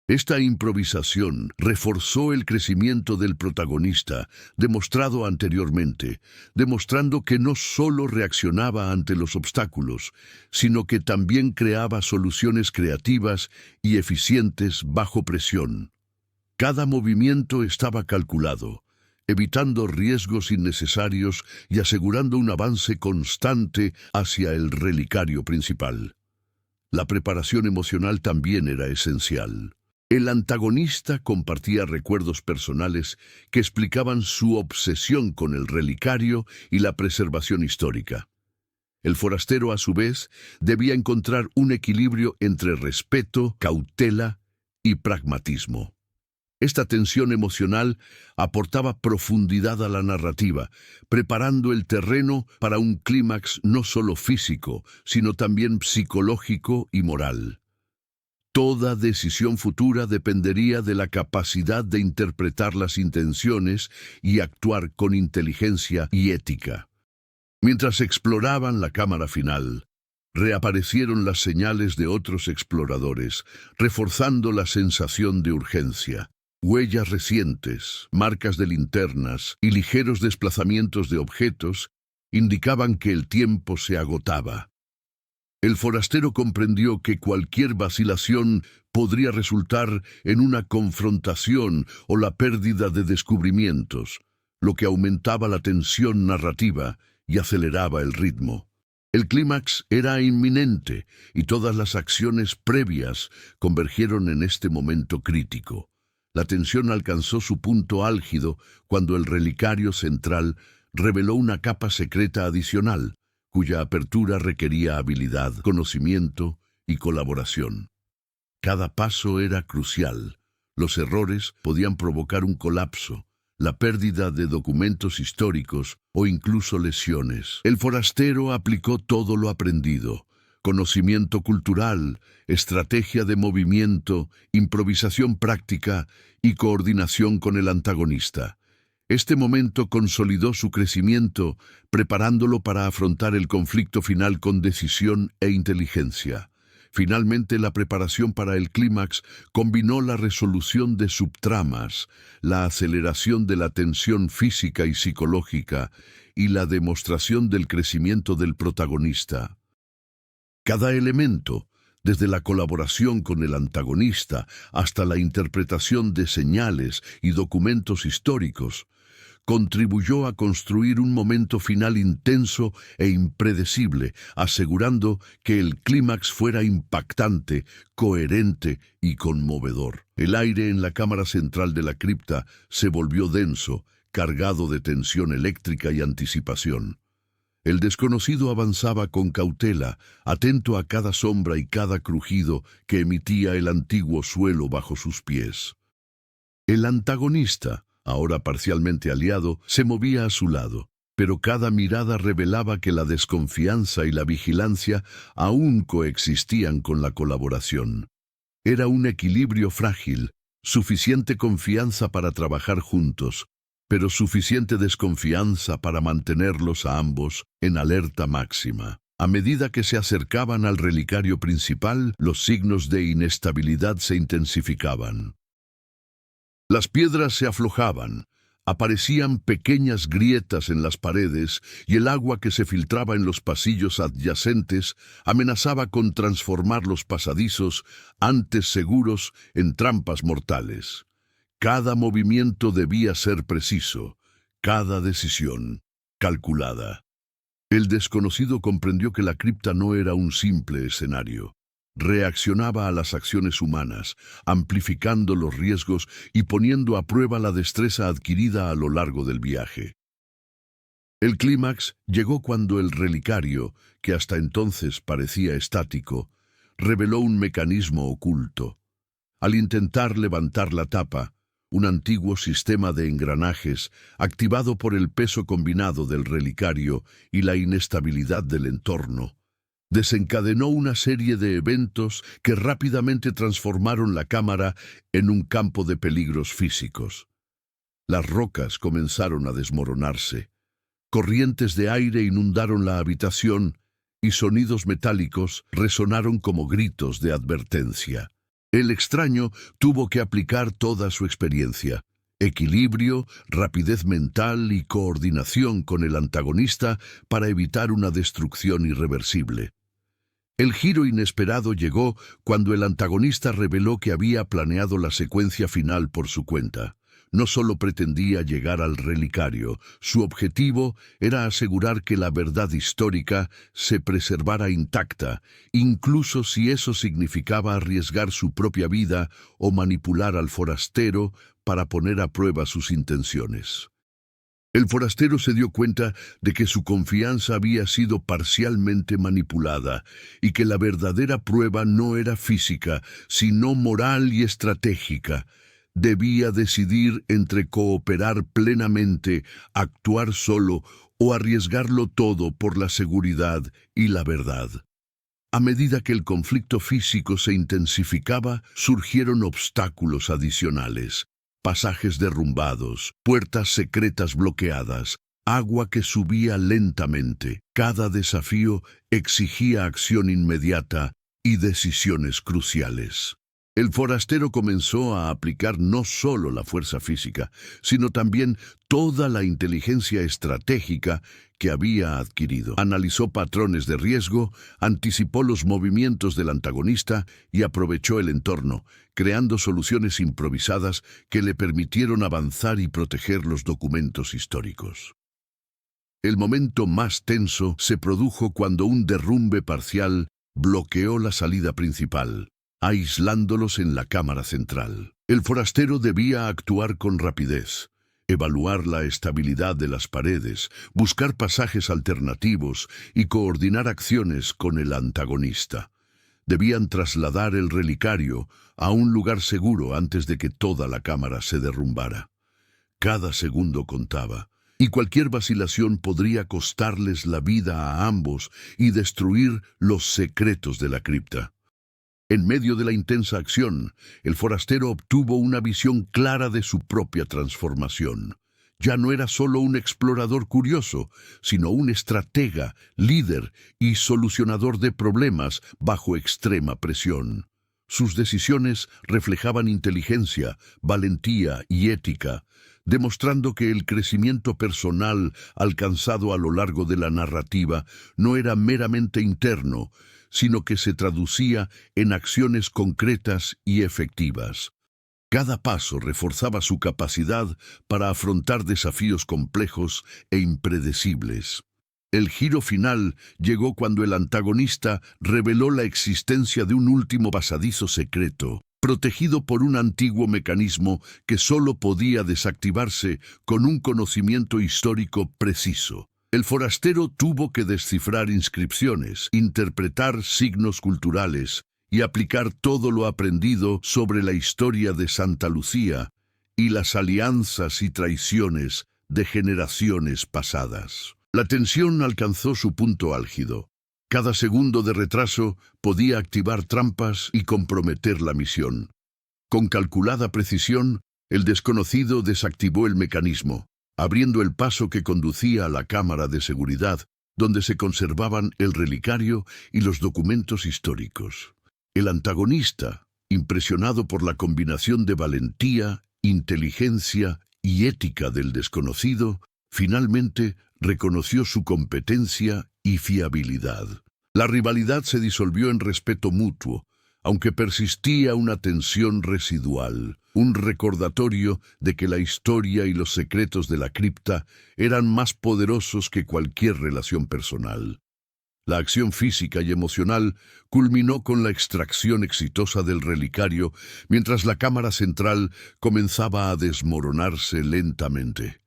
Esta improvisación reforzó el crecimiento del protagonista, demostrado anteriormente, demostrando que no solo reaccionaba ante los obstáculos, sino que también creaba soluciones creativas y eficientes bajo presión. Cada movimiento estaba calculado, evitando riesgos innecesarios y asegurando un avance constante hacia el relicario principal. La preparación emocional también era esencial. El antagonista compartía recuerdos personales que explicaban su obsesión con el relicario y la preservación histórica. El forastero, a su vez, debía encontrar un equilibrio entre respeto, cautela y pragmatismo. Esta tensión emocional aportaba profundidad a la narrativa, preparando el terreno para un clímax no solo físico, sino también psicológico y moral. Toda decisión futura dependería de la capacidad de interpretar las intenciones y actuar con inteligencia y ética. Mientras exploraban la cámara final, reaparecieron las señales de otros exploradores, reforzando la sensación de urgencia. Huellas recientes, marcas de linternas y ligeros desplazamientos de objetos indicaban que el tiempo se agotaba. El forastero comprendió que cualquier vacilación podría resultar en una confrontación o la pérdida de descubrimientos, lo que aumentaba la tensión narrativa y aceleraba el ritmo. El clímax era inminente y todas las acciones previas convergieron en este momento crítico. La tensión alcanzó su punto álgido cuando el relicario central reveló una capa secreta adicional, cuya apertura requería habilidad, conocimiento y colaboración. Cada paso era crucial. Los errores podían provocar un colapso, la pérdida de documentos históricos o incluso lesiones. El forastero aplicó todo lo aprendido: conocimiento cultural, estrategia de movimiento, improvisación práctica y coordinación con el antagonista. Este momento consolidó su crecimiento, preparándolo para afrontar el conflicto final con decisión e inteligencia. Finalmente, la preparación para el clímax combinó la resolución de subtramas, la aceleración de la tensión física y psicológica y la demostración del crecimiento del protagonista. Cada elemento, desde la colaboración con el antagonista hasta la interpretación de señales y documentos históricos, contribuyó a construir un momento final intenso e impredecible, asegurando que el clímax fuera impactante, coherente y conmovedor. El aire en la cámara central de la cripta se volvió denso, cargado de tensión eléctrica y anticipación. El desconocido avanzaba con cautela, atento a cada sombra y cada crujido que emitía el antiguo suelo bajo sus pies. El antagonista, ahora parcialmente aliado, se movía a su lado, pero cada mirada revelaba que la desconfianza y la vigilancia aún coexistían con la colaboración. Era un equilibrio frágil, suficiente confianza para trabajar juntos, pero suficiente desconfianza para mantenerlos a ambos en alerta máxima. A medida que se acercaban al relicario principal, los signos de inestabilidad se intensificaban. Las piedras se aflojaban, aparecían pequeñas grietas en las paredes y el agua que se filtraba en los pasillos adyacentes amenazaba con transformar los pasadizos, antes seguros, en trampas mortales. Cada movimiento debía ser preciso, cada decisión calculada. El desconocido comprendió que la cripta no era un simple escenario. Reaccionaba a las acciones humanas, amplificando los riesgos y poniendo a prueba la destreza adquirida a lo largo del viaje. El clímax llegó cuando el relicario, que hasta entonces parecía estático, reveló un mecanismo oculto. Al intentar levantar la tapa, un antiguo sistema de engranajes, activado por el peso combinado del relicario y la inestabilidad del entorno, desencadenó una serie de eventos que rápidamente transformaron la cámara en un campo de peligros físicos. Las rocas comenzaron a desmoronarse, corrientes de aire inundaron la habitación y sonidos metálicos resonaron como gritos de advertencia. El extraño tuvo que aplicar toda su experiencia: equilibrio, rapidez mental y coordinación con el antagonista para evitar una destrucción irreversible. El giro inesperado llegó cuando el antagonista reveló que había planeado la secuencia final por su cuenta. No solo pretendía llegar al relicario, su objetivo era asegurar que la verdad histórica se preservara intacta, incluso si eso significaba arriesgar su propia vida o manipular al forastero para poner a prueba sus intenciones. El forastero se dio cuenta de que su confianza había sido parcialmente manipulada y que la verdadera prueba no era física, sino moral y estratégica. Debía decidir entre cooperar plenamente, actuar solo o arriesgarlo todo por la seguridad y la verdad. A medida que el conflicto físico se intensificaba, surgieron obstáculos adicionales: pasajes derrumbados, puertas secretas bloqueadas, agua que subía lentamente. Cada desafío exigía acción inmediata y decisiones cruciales. El forastero comenzó a aplicar no solo la fuerza física, sino también toda la inteligencia estratégica que había adquirido. Analizó patrones de riesgo, anticipó los movimientos del antagonista y aprovechó el entorno, creando soluciones improvisadas que le permitieron avanzar y proteger los documentos históricos. El momento más tenso se produjo cuando un derrumbe parcial bloqueó la salida principal, aislándolos en la cámara central. El forastero debía actuar con rapidez, evaluar la estabilidad de las paredes, buscar pasajes alternativos y coordinar acciones con el antagonista. Debían trasladar el relicario a un lugar seguro antes de que toda la cámara se derrumbara. Cada segundo contaba, y cualquier vacilación podría costarles la vida a ambos y destruir los secretos de la cripta. En medio de la intensa acción, el forastero obtuvo una visión clara de su propia transformación. Ya no era solo un explorador curioso, sino un estratega, líder y solucionador de problemas bajo extrema presión. Sus decisiones reflejaban inteligencia, valentía y ética, demostrando que el crecimiento personal alcanzado a lo largo de la narrativa no era meramente interno, sino que se traducía en acciones concretas y efectivas. Cada paso reforzaba su capacidad para afrontar desafíos complejos e impredecibles. El giro final llegó cuando el antagonista reveló la existencia de un último pasadizo secreto, protegido por un antiguo mecanismo que solo podía desactivarse con un conocimiento histórico preciso. El forastero tuvo que descifrar inscripciones, interpretar signos culturales y aplicar todo lo aprendido sobre la historia de Santa Lucía y las alianzas y traiciones de generaciones pasadas. La tensión alcanzó su punto álgido. Cada segundo de retraso podía activar trampas y comprometer la misión. Con calculada precisión, el desconocido desactivó el mecanismo, abriendo el paso que conducía a la cámara de seguridad, donde se conservaban el relicario y los documentos históricos. El antagonista, impresionado por la combinación de valentía, inteligencia y ética del desconocido, finalmente reconoció su competencia y fiabilidad. La rivalidad se disolvió en respeto mutuo, aunque persistía una tensión residual, un recordatorio de que la historia y los secretos de la cripta eran más poderosos que cualquier relación personal. La acción física y emocional culminó con la extracción exitosa del relicario, mientras la cámara central comenzaba a desmoronarse lentamente.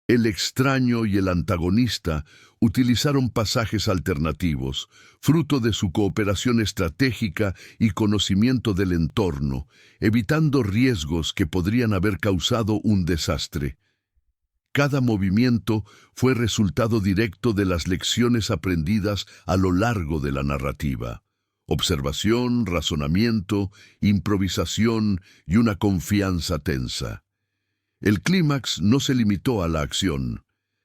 El extraño y el antagonista utilizaron pasajes alternativos, fruto de su cooperación estratégica y conocimiento del entorno, evitando riesgos que podrían haber causado un desastre. Cada movimiento fue resultado directo de las lecciones aprendidas a lo largo de la narrativa: observación, razonamiento, improvisación y una confianza tensa. El clímax no se limitó a la acción.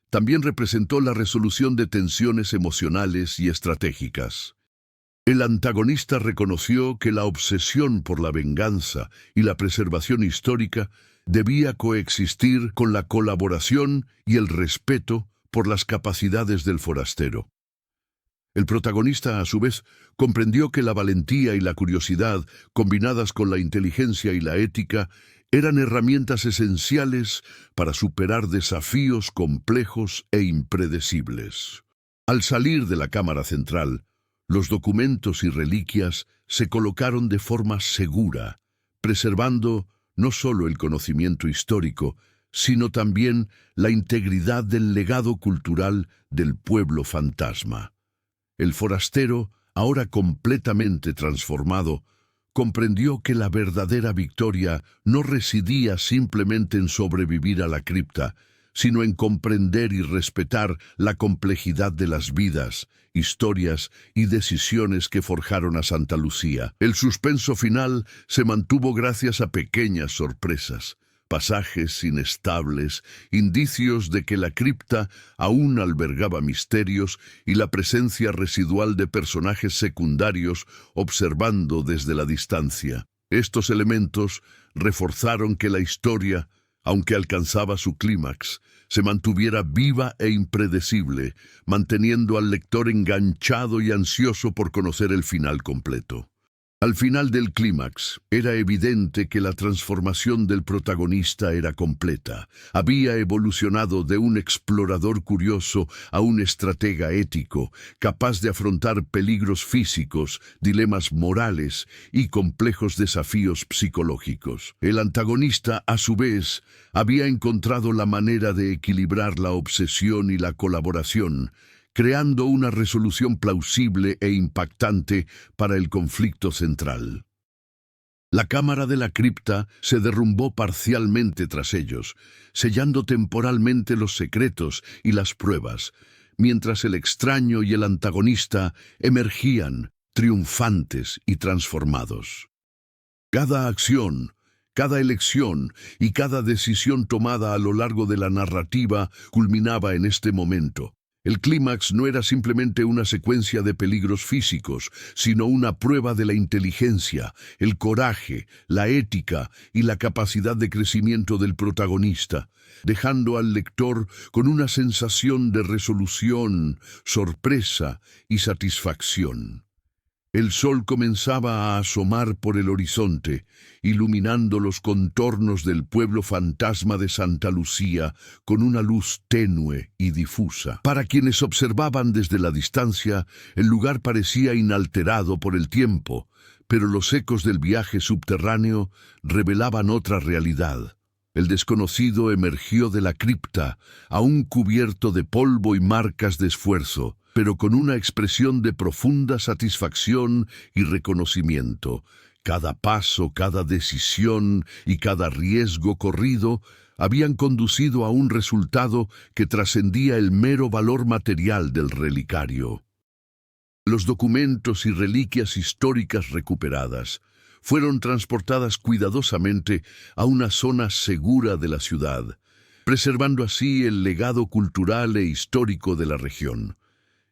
También representó la resolución de tensiones emocionales y estratégicas. El antagonista reconoció que la obsesión por la venganza y la preservación histórica debía coexistir con la colaboración y el respeto por las capacidades del forastero. El protagonista, a su vez, comprendió que la valentía y la curiosidad, combinadas con la inteligencia y la ética, eran herramientas esenciales para superar desafíos complejos e impredecibles. Al salir de la cámara central, los documentos y reliquias se colocaron de forma segura, preservando no solo el conocimiento histórico, sino también la integridad del legado cultural del pueblo fantasma. El forastero, ahora completamente transformado, comprendió que la verdadera victoria no residía simplemente en sobrevivir a la cripta, sino en comprender y respetar la complejidad de las vidas, historias y decisiones que forjaron a Santa Lucía. El suspenso final se mantuvo gracias a pequeñas sorpresas, pasajes inestables, indicios de que la cripta aún albergaba misterios y la presencia residual de personajes secundarios observando desde la distancia. Estos elementos reforzaron que la historia, aunque alcanzaba su clímax, se mantuviera viva e impredecible, manteniendo al lector enganchado y ansioso por conocer el final completo. Al final del clímax, era evidente que la transformación del protagonista era completa. Había evolucionado de un explorador curioso a un estratega ético, capaz de afrontar peligros físicos, dilemas morales y complejos desafíos psicológicos. El antagonista, a su vez, había encontrado la manera de equilibrar la obsesión y la colaboración, creando una resolución plausible e impactante para el conflicto central. La cámara de la cripta se derrumbó parcialmente tras ellos, sellando temporalmente los secretos y las pruebas, mientras el extraño y el antagonista emergían, triunfantes y transformados. Cada acción, cada elección y cada decisión tomada a lo largo de la narrativa culminaba en este momento. El clímax no era simplemente una secuencia de peligros físicos, sino una prueba de la inteligencia, el coraje, la ética y la capacidad de crecimiento del protagonista, dejando al lector con una sensación de resolución, sorpresa y satisfacción. El sol comenzaba a asomar por el horizonte, iluminando los contornos del pueblo fantasma de Santa Lucía con una luz tenue y difusa. Para quienes observaban desde la distancia, el lugar parecía inalterado por el tiempo, pero los ecos del viaje subterráneo revelaban otra realidad. El desconocido emergió de la cripta, aún cubierto de polvo y marcas de esfuerzo, pero con una expresión de profunda satisfacción y reconocimiento. Cada paso, cada decisión y cada riesgo corrido habían conducido a un resultado que trascendía el mero valor material del relicario. Los documentos y reliquias históricas recuperadas fueron transportadas cuidadosamente a una zona segura de la ciudad, preservando así el legado cultural e histórico de la región.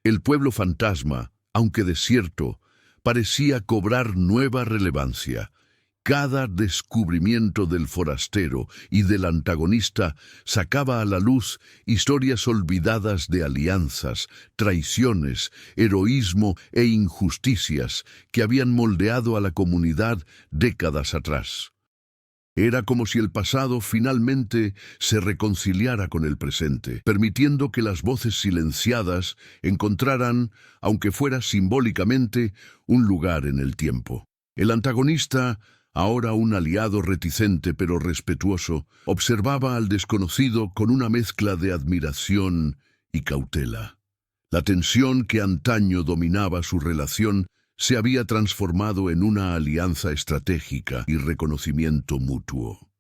El pueblo fantasma, aunque desierto, parecía cobrar nueva relevancia. Cada descubrimiento del forastero y del antagonista sacaba a la luz historias olvidadas de alianzas, traiciones, heroísmo e injusticias que habían moldeado a la comunidad décadas atrás. Era como si el pasado finalmente se reconciliara con el presente, permitiendo que las voces silenciadas encontraran, aunque fuera simbólicamente, un lugar en el tiempo. El antagonista, ahora un aliado reticente pero respetuoso, observaba al desconocido con una mezcla de admiración y cautela. La tensión que antaño dominaba su relación se había transformado en una alianza estratégica y reconocimiento mutuo.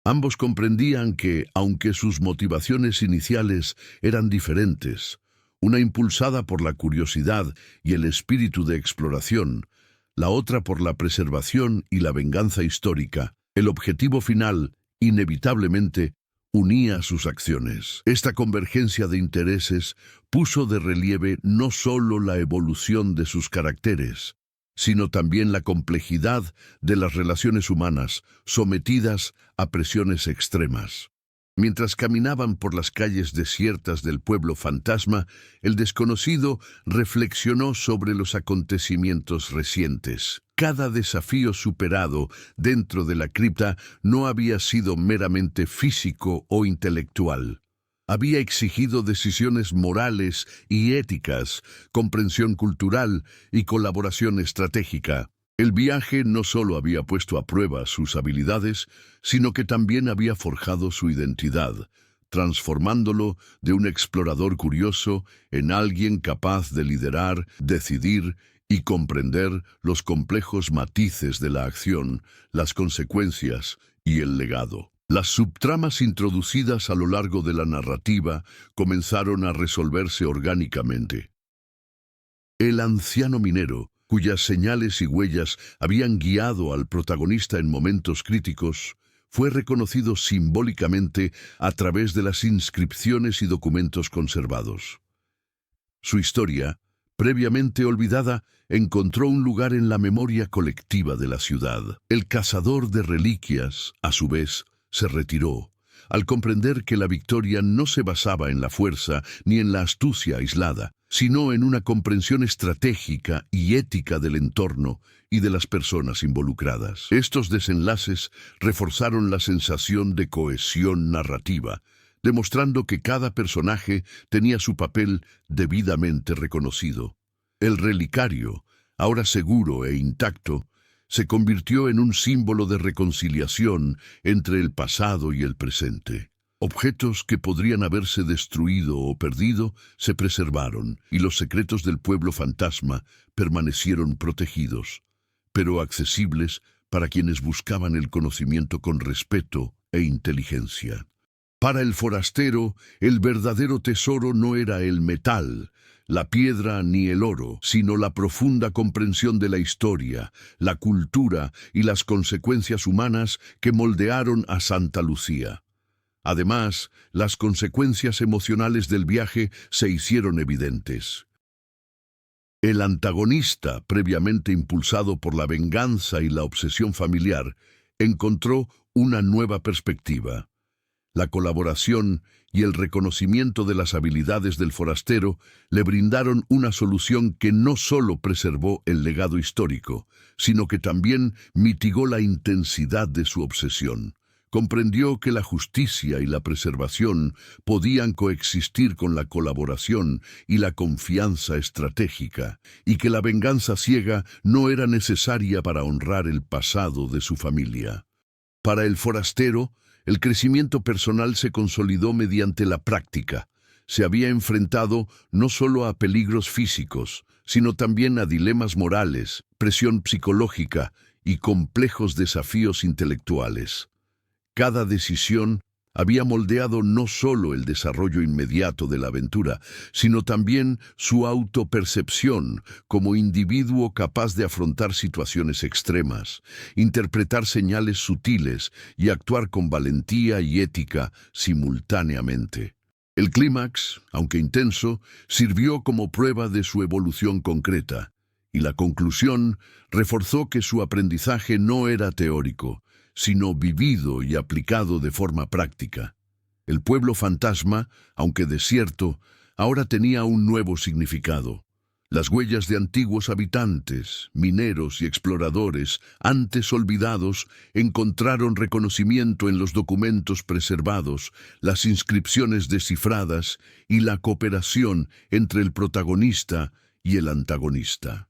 Ambos comprendían que, aunque sus motivaciones iniciales eran diferentes, una impulsada por la curiosidad y el espíritu de exploración, la otra por la preservación y la venganza histórica, el objetivo final, inevitablemente, unía sus acciones. Esta convergencia de intereses puso de relieve no solo la evolución de sus caracteres, sino también la complejidad de las relaciones humanas sometidas a presiones extremas. Mientras caminaban por las calles desiertas del pueblo fantasma, el desconocido reflexionó sobre los acontecimientos recientes. Cada desafío superado dentro de la cripta no había sido meramente físico o intelectual. Había exigido decisiones morales y éticas, comprensión cultural y colaboración estratégica. El viaje no solo había puesto a prueba sus habilidades, sino que también había forjado su identidad, transformándolo de un explorador curioso en alguien capaz de liderar, decidir y comprender los complejos matices de la acción, las consecuencias y el legado. Las subtramas introducidas a lo largo de la narrativa comenzaron a resolverse orgánicamente. El anciano minero, cuyas señales y huellas habían guiado al protagonista en momentos críticos, fue reconocido simbólicamente a través de las inscripciones y documentos conservados. Su historia, previamente olvidada, encontró un lugar en la memoria colectiva de la ciudad. El cazador de reliquias, a su vez, se retiró, al comprender que la victoria no se basaba en la fuerza ni en la astucia aislada, sino en una comprensión estratégica y ética del entorno y de las personas involucradas. Estos desenlaces reforzaron la sensación de cohesión narrativa, demostrando que cada personaje tenía su papel debidamente reconocido. El relicario, ahora seguro e intacto, se convirtió en un símbolo de reconciliación entre el pasado y el presente. Objetos que podrían haberse destruido o perdido se preservaron, y los secretos del pueblo fantasma permanecieron protegidos, pero accesibles para quienes buscaban el conocimiento con respeto e inteligencia. Para el forastero, el verdadero tesoro no era el metal, la piedra ni el oro, sino la profunda comprensión de la historia, la cultura y las consecuencias humanas que moldearon a Santa Lucía. Además, las consecuencias emocionales del viaje se hicieron evidentes. El antagonista, previamente impulsado por la venganza y la obsesión familiar, encontró una nueva perspectiva. La colaboración y el reconocimiento de las habilidades del forastero le brindaron una solución que no solo preservó el legado histórico, sino que también mitigó la intensidad de su obsesión. Comprendió que la justicia y la preservación podían coexistir con la colaboración y la confianza estratégica, y que la venganza ciega no era necesaria para honrar el pasado de su familia. Para el forastero, el crecimiento personal se consolidó mediante la práctica. Se había enfrentado no solo a peligros físicos, sino también a dilemas morales, presión psicológica y complejos desafíos intelectuales. Cada decisión había moldeado no solo el desarrollo inmediato de la aventura, sino también su autopercepción como individuo capaz de afrontar situaciones extremas, interpretar señales sutiles y actuar con valentía y ética simultáneamente. El clímax, aunque intenso, sirvió como prueba de su evolución concreta, y la conclusión reforzó que su aprendizaje no era teórico, sino vivido y aplicado de forma práctica. El pueblo fantasma, aunque desierto, ahora tenía un nuevo significado. Las huellas de antiguos habitantes, mineros y exploradores, antes olvidados, encontraron reconocimiento en los documentos preservados, las inscripciones descifradas y la cooperación entre el protagonista y el antagonista.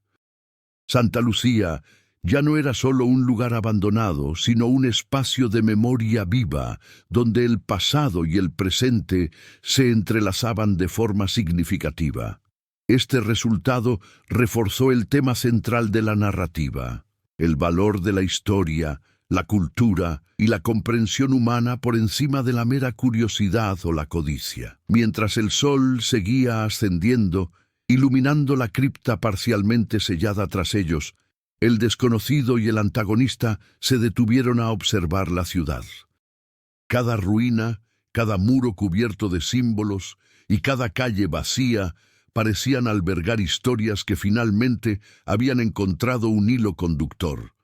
Santa Lucía ya no era solo un lugar abandonado, sino un espacio de memoria viva, donde el pasado y el presente se entrelazaban de forma significativa. Este resultado reforzó el tema central de la narrativa, el valor de la historia, la cultura y la comprensión humana por encima de la mera curiosidad o la codicia. Mientras el sol seguía ascendiendo, iluminando la cripta parcialmente sellada tras ellos, el desconocido y el antagonista se detuvieron a observar la ciudad. Cada ruina, cada muro cubierto de símbolos y cada calle vacía parecían albergar historias que finalmente habían encontrado un hilo conductor.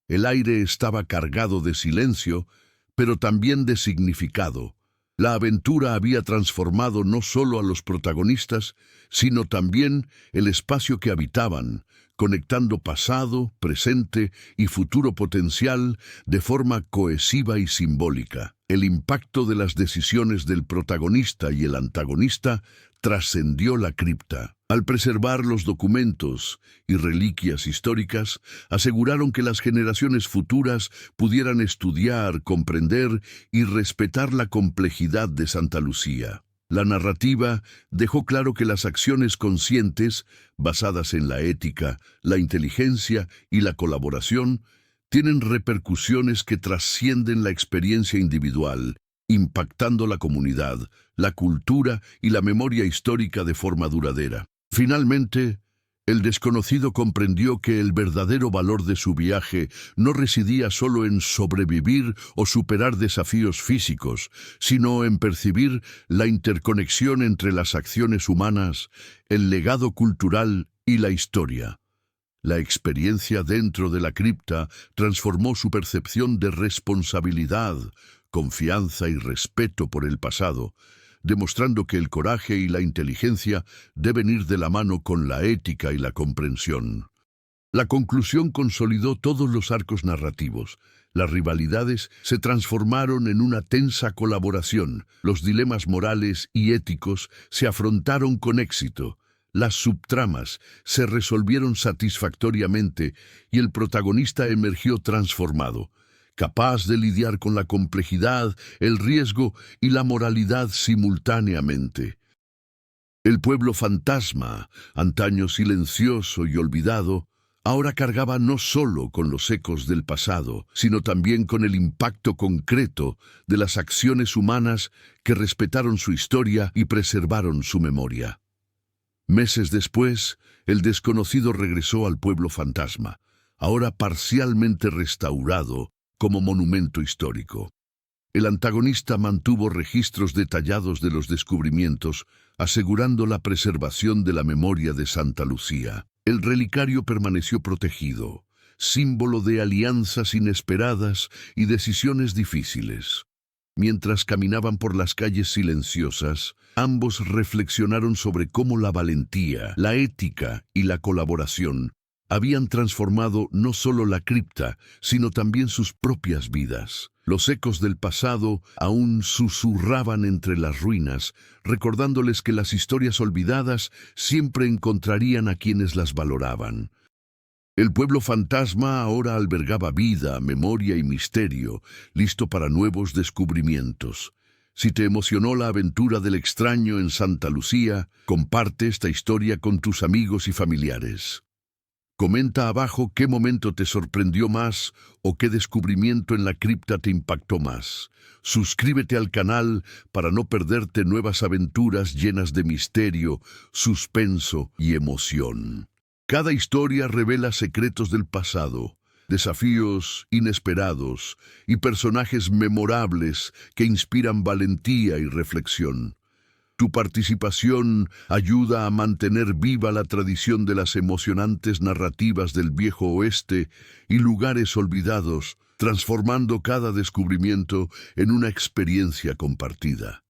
El aire estaba cargado de silencio, pero también de significado. La aventura había transformado no solo a los protagonistas, sino también el espacio que habitaban, conectando pasado, presente y futuro potencial de forma cohesiva y simbólica. El impacto de las decisiones del protagonista y el antagonista trascendió la cripta. Al preservar los documentos y reliquias históricas, aseguraron que las generaciones futuras pudieran estudiar, comprender y respetar la complejidad de Santa Lucía. La narrativa dejó claro que las acciones conscientes, basadas en la ética, la inteligencia y la colaboración, tienen repercusiones que trascienden la experiencia individual, impactando la comunidad, la cultura y la memoria histórica de forma duradera. Finalmente, el desconocido comprendió que el verdadero valor de su viaje no residía solo en sobrevivir o superar desafíos físicos, sino en percibir la interconexión entre las acciones humanas, el legado cultural y la historia. La experiencia dentro de la cripta transformó su percepción de responsabilidad, confianza y respeto por el pasado, demostrando que el coraje y la inteligencia deben ir de la mano con la ética y la comprensión. La conclusión consolidó todos los arcos narrativos. Las rivalidades se transformaron en una tensa colaboración, los dilemas morales y éticos se afrontaron con éxito, las subtramas se resolvieron satisfactoriamente y el protagonista emergió transformado, capaz de lidiar con la complejidad, el riesgo y la moralidad simultáneamente. El pueblo fantasma, antaño silencioso y olvidado, ahora cargaba no solo con los ecos del pasado, sino también con el impacto concreto de las acciones humanas que respetaron su historia y preservaron su memoria. Meses después, el desconocido regresó al pueblo fantasma, ahora parcialmente restaurado como monumento histórico. El antagonista mantuvo registros detallados de los descubrimientos, asegurando la preservación de la memoria de Santa Lucía. El relicario permaneció protegido, símbolo de alianzas inesperadas y decisiones difíciles. Mientras caminaban por las calles silenciosas, ambos reflexionaron sobre cómo la valentía, la ética y la colaboración habían transformado no solo la cripta, sino también sus propias vidas. Los ecos del pasado aún susurraban entre las ruinas, recordándoles que las historias olvidadas siempre encontrarían a quienes las valoraban. El pueblo fantasma ahora albergaba vida, memoria y misterio, listo para nuevos descubrimientos. Si te emocionó la aventura del extraño en Santa Lucía, comparte esta historia con tus amigos y familiares. Comenta abajo qué momento te sorprendió más o qué descubrimiento en la cripta te impactó más. Suscríbete al canal para no perderte nuevas aventuras llenas de misterio, suspenso y emoción. Cada historia revela secretos del pasado, desafíos inesperados y personajes memorables que inspiran valentía y reflexión. Tu participación ayuda a mantener viva la tradición de las emocionantes narrativas del Viejo Oeste y lugares olvidados, transformando cada descubrimiento en una experiencia compartida.